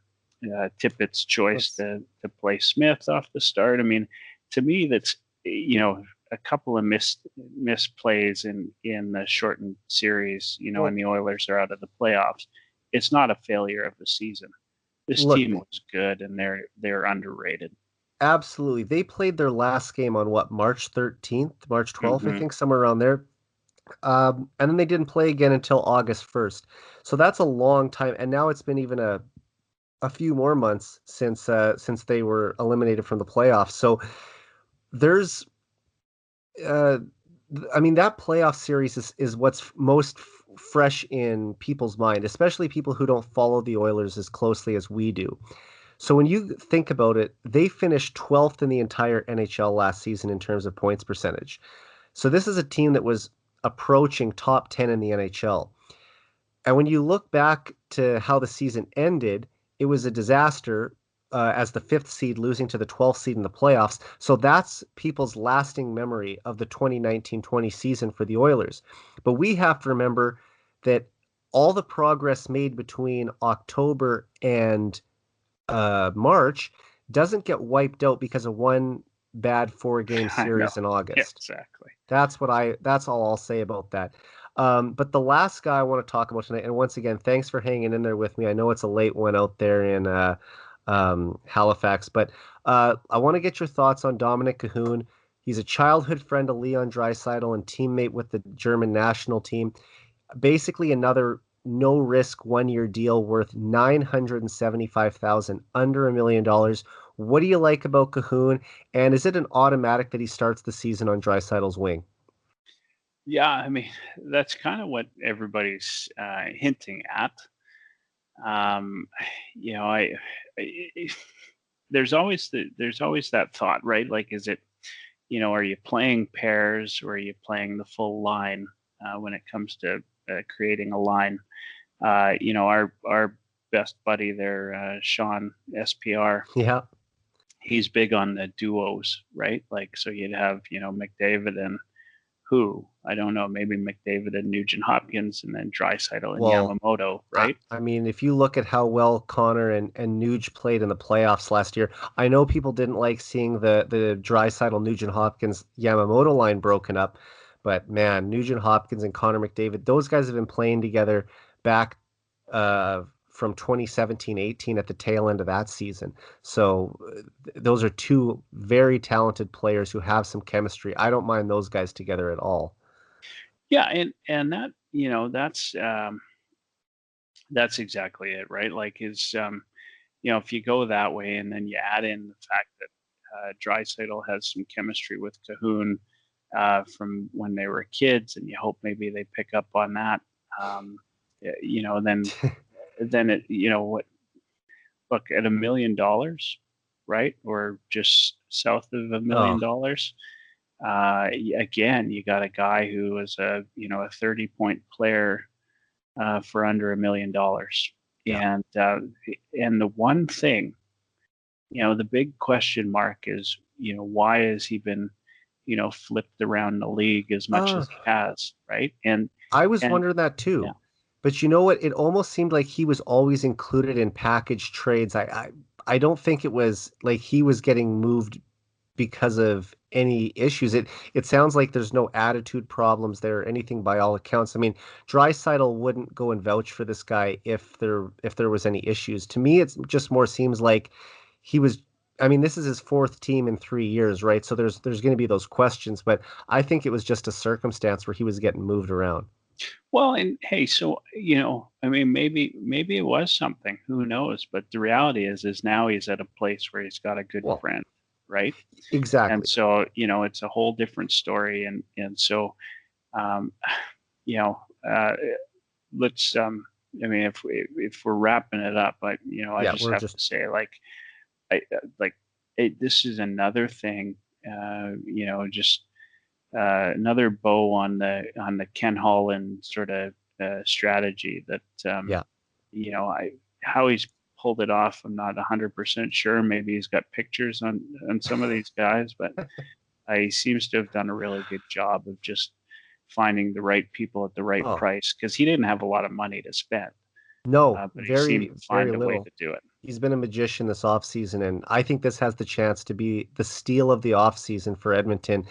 Tippett's choice let's to play Smith off the start. I mean, to me, that's a couple of misplays in the shortened series. well And the Oilers are out of the playoffs. It's not a failure of the season. This look. team was good, and they're underrated. Absolutely. They played their last game on what, March 13th, March 12th, I Hmm. think, somewhere around there. And then they didn't play again until August 1st. So that's a long time. And now it's been even a few more months since they were eliminated from the playoffs. So there's uh I mean that playoff series is what's most fresh in people's mind, especially people who don't follow the Oilers as closely as we do. So when you think about it, they finished 12th in the entire NHL last season in terms of points percentage. So this is a team that was approaching top 10 in the NHL. And when you look back to how the season ended, it was a disaster as the fifth seed losing to the 12th seed in the playoffs. So that's people's lasting memory of the 2019-20 season for the Oilers. But we have to remember that all the progress made between October and March doesn't get wiped out because of one bad 4 game I know. series in Yeah, August. exactly. That's all I'll say about that. But the last guy I want to talk about tonight, and once again, thanks for hanging in there with me. I know it's a late one out there in Halifax, but I want to get your thoughts on Dominic Cahoon. He's a childhood friend of Leon Draisaitl and teammate with the German national team. Basically, another no risk 1 year deal worth 975,000, under $1 million. What do you like about Cahoon? And is it an automatic that he starts the season on Draisaitl's wing? Yeah, I mean, that's kind of what everybody's hinting at. Um, you know, I there's always that thought, right? Like, is it, are you playing pairs or are you playing the full line when it comes to creating a line? Our best buddy there, Sean SPR, Yeah. he's big on the duos, right? Like, so you'd have, McDavid and who, I don't know, maybe McDavid and Nugent Hopkins, and then Draisaitl and Well, Yamamoto, I, right? I mean, if you look at how well Connor and Nuge played in the playoffs last year, I know people didn't like seeing the Draisaitl, Nugent Hopkins, Yamamoto line broken up, but man, Nugent Hopkins and Connor McDavid, those guys have been playing together back from 2017-18 at the tail end of that season. So those are two very talented players who have some chemistry. I don't mind those guys together at all. Yeah, and that, that's exactly it, right? Like, if you go that way and then you add in the fact that Draisaitl has some chemistry with Cahoon from when they were kids, and you hope maybe they pick up on that. Then it, what, look at $1 million, right? Or just south of $1 million. Oh, Again, you got a guy who was a 30-point player for under $1 million. yeah. And the one thing, the big question mark is, why has he been, flipped around the league as much Uh, as he has, right? And I was and wondering that yeah, too. But you know what? It almost seemed like he was always included in package trades. I don't think it was like he was getting moved because of any issues. It sounds like there's no attitude problems there or anything by all accounts. I mean, Draisaitl wouldn't go and vouch for this guy if there was any issues. To me, it just more seems like he was. I mean, this is his fourth team in 3 years, right? So there's going to be those questions, but I think it was just a circumstance where he was getting moved around. well, and hey, so I mean, maybe it was something. Who knows? But the reality is now he's at a place where he's got a good Well, friend, right? And exactly. so it's a whole different story. And so um, you know, let's I mean, if we're wrapping it up, I Yeah, just we're have just to say, like, like, this is another thing, just another bow on the Ken Holland sort of strategy that yeah. I how he's pulled it off. I'm not 100% sure. Maybe he's got pictures on some of these guys, but he seems to have done a really good job of just finding the right people at the right Oh, price, because he didn't have a lot of money to spend, no, but he seemed very, to very find a way little. to do it. He's been a magician this offseason, and I think this has the chance to be the steal of the offseason for Edmonton.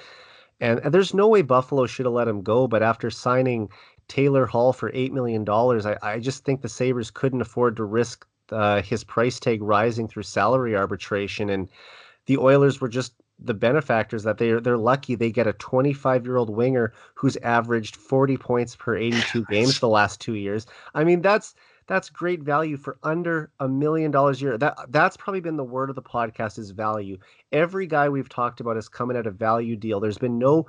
And there's no way Buffalo should have let him go, but after signing Taylor Hall for $8 million, I just think the Sabres couldn't afford to risk his price tag rising through salary arbitration. And the Oilers were just the benefactors that they're lucky they get a 25-year-old winger who's averaged 40 points per 82 games the last 2 years. I mean, that's great value for under $1 million a year. That's probably been the word of the podcast is value. Every guy we've talked about is coming at a value deal. There's been no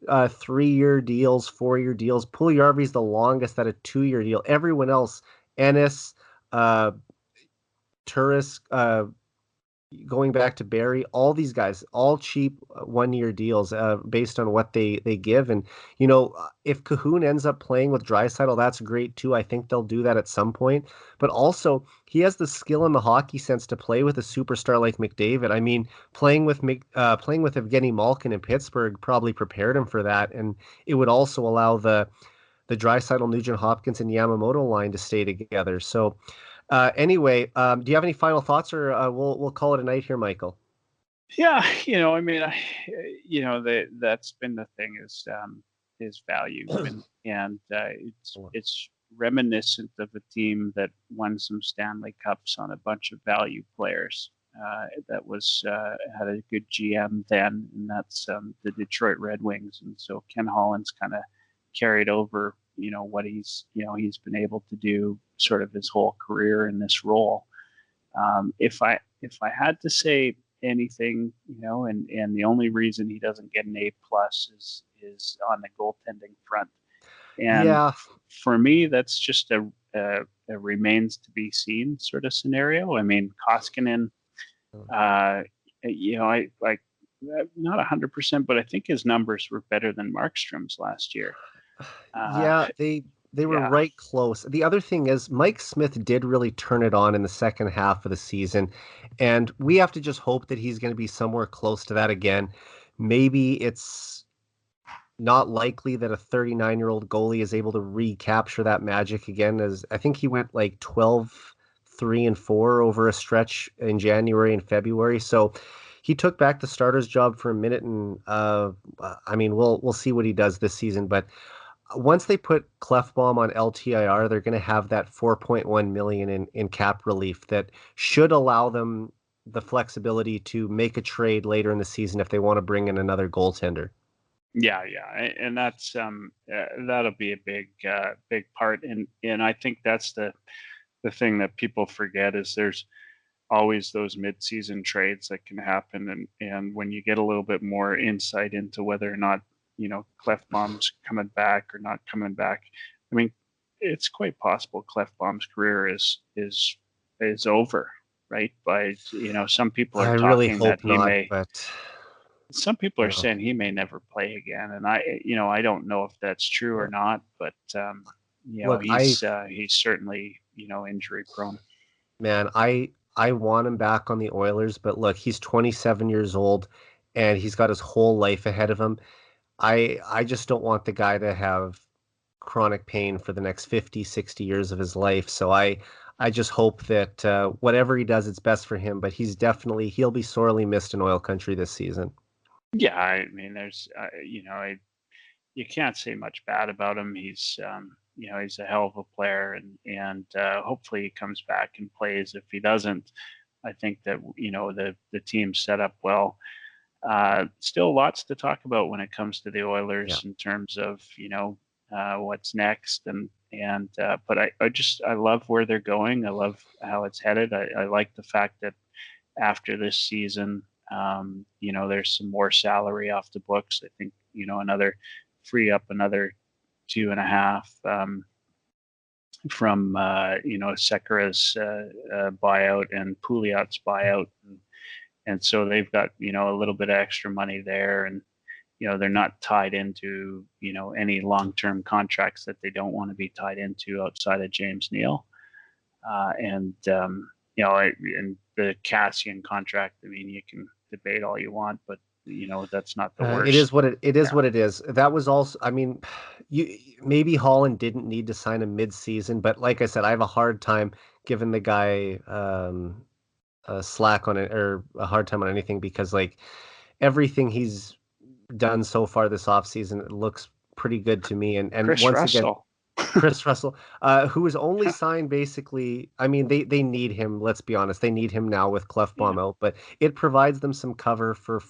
3-year deals, 4-year deals. Puljujarvi's the longest at a 2-year deal. Everyone else, Ennis, uh, Turris, going back to Barry, all these guys, all cheap 1-year deals based on what they give. And, if Cahoon ends up playing with Draisaitl, that's great too. I think they'll do that at some point. But also, he has the skill and the hockey sense to play with a superstar like McDavid. I mean, playing with Evgeny Malkin in Pittsburgh probably prepared him for that. And it would also allow the Draisaitl, Nugent Hopkins, and Yamamoto line to stay together. So, anyway, do you have any final thoughts, or we'll call it a night here, Michael? Yeah, I mean, that's been the thing, is value, and it's reminiscent of a team that won some Stanley Cups on a bunch of value players. That was had a good GM then, and that's the Detroit Red Wings. And so Ken Holland's kind of carried over, what he's been able to do sort of his whole career in this role. If I had to say anything, and the only reason he doesn't get an A+ is on the goaltending front. And Yeah, for me, that's just a remains to be seen sort of scenario. I mean, Koskinen, I like not 100%, but I think his numbers were better than Markstrom's last year. Yeah, they were Yeah, right close. The other thing is Mike Smith did really turn it on in the second half of the season, and we have to just hope that he's going to be somewhere close to that again. Maybe it's not likely that a 39-year-old goalie is able to recapture that magic again, as I think he went like 12, 3, and 4 over a stretch in January and February. So he took back the starter's job for a minute, and I mean, we'll see what he does this season. But once they put Clefbaum on LTIR, they're going to have that 4.1 million in cap relief that should allow them the flexibility to make a trade later in the season if they want to bring in another goaltender. yeah, and that's that'll be a big part, and I think that's the thing that people forget is there's always those mid-season trades that can happen, and when you get a little bit more insight into whether or not Clefbaum's coming back or not coming back, I mean, it's quite possible Clefbaum's career is over, right? By some people are I really talking that hope he not, may. but Some people you are know, saying he may never play again, and I don't know if that's true or not, but look, he's certainly injury prone. man, I want him back on the Oilers, but look, he's 27 years old and he's got his whole life ahead of him. I just don't want the guy to have chronic pain for the next 50, 60 years of his life. So I just hope that whatever he does, it's best for him. But he'll be sorely missed in oil country this season. Yeah, I mean, there's you can't say much bad about him. He's a hell of a player, and hopefully he comes back and plays. If he doesn't, I think that the team's set up well. Still lots to talk about when it comes to the Yeah. Oilers in terms of what's next, but I love where they're going. I love how it's headed. I like the fact that after this season, there's some more salary off the books. I think another free up another 2.5 from Sekera's buyout and Pouliot's buyout, and so they've got a little bit of extra money there, and they're not tied into any long-term contracts that they don't want to be tied into outside of James Neal, and and the Cassian contract. I mean, you can debate all you want, but that's not the It is worst. it is Yeah, what it is. That was also, I mean, you maybe Holland didn't need to sign him mid-season, but like I said, I have a hard time giving the guy slack on it or a hard time on anything because like everything he's done so far this offseason, it looks pretty good to me. And Chris once again, Russell. Chris Russell, who was only signed basically. I mean, they need him. Let's be honest, they need him now with Yeah, Clefbaum out, but it provides them some cover for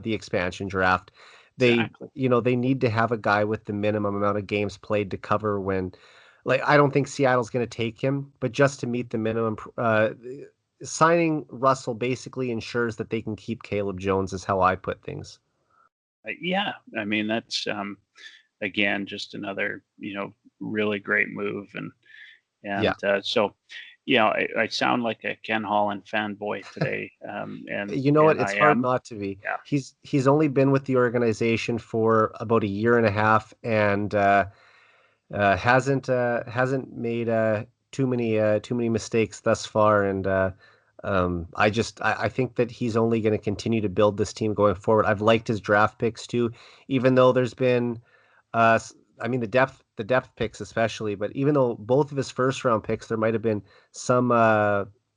the expansion draft. They, exactly. they need to have a guy with the minimum amount of games played to cover when, like, I don't think Seattle's going to take him, but just to meet the minimum, signing Russell basically ensures that they can keep Caleb Jones, is how I put things. Yeah, I mean that's again just another really great move, Yeah. so I sound like a Ken Holland fanboy today, and You know what? I It's hard am. not to be. Yeah, He's only been with the organization for about a year and a half, and hasn't made too many mistakes thus far. And I think that he's only going to continue to build this team going forward. I've liked his draft picks too, even though there's been I mean the depth picks especially, but even though both of his first round picks, there might have been some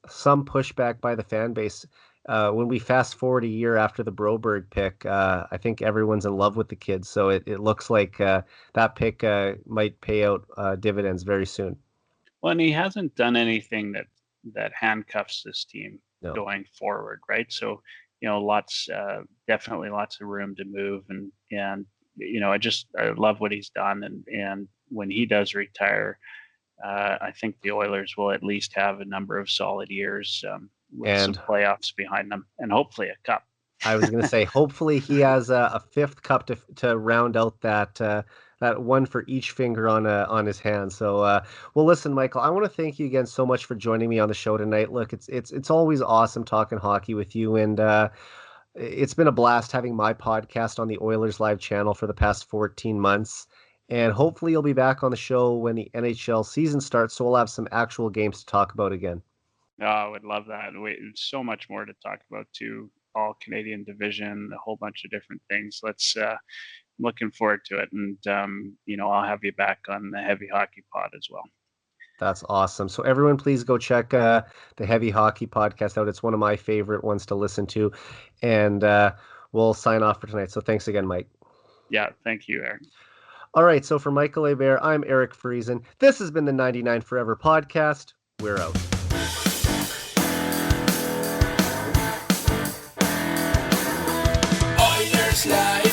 pushback by the fan base. When we fast forward a year after the Broberg pick, I think everyone's in love with the kid. So it looks like that pick might pay out dividends very soon. well, and he hasn't done anything that handcuffs this team No. going forward, right? So lots definitely lots of room to move, and I love what he's done, and when he does retire, I think the Oilers will at least have a number of solid years with some And playoffs behind them, and hopefully a cup. I was going to say, hopefully he has a fifth cup to round out that one for each finger on his hand. So, well, listen, Michael, I want to thank you again so much for joining me on the show tonight. Look, it's always awesome talking hockey with you, and it's been a blast having my podcast on the Oilers Live channel for the past 14 months. And hopefully you'll be back on the show when the NHL season starts, so we'll have some actual games to talk about again. Oh, I would love that. So much more to talk about too. All Canadian division, a whole bunch of different things. Looking forward to it, and I'll have you back on the Heavy Hockey Pod as well. That's awesome. So everyone, please go check the Heavy Hockey Podcast out. It's one of my favorite ones to listen to, and we'll sign off for tonight. So thanks again, Mike. Yeah, thank you, Eric. All right, so for Michael Hebert, I'm Eric Friesen. This has been the 99 Forever Podcast. We're out. Oilerslive.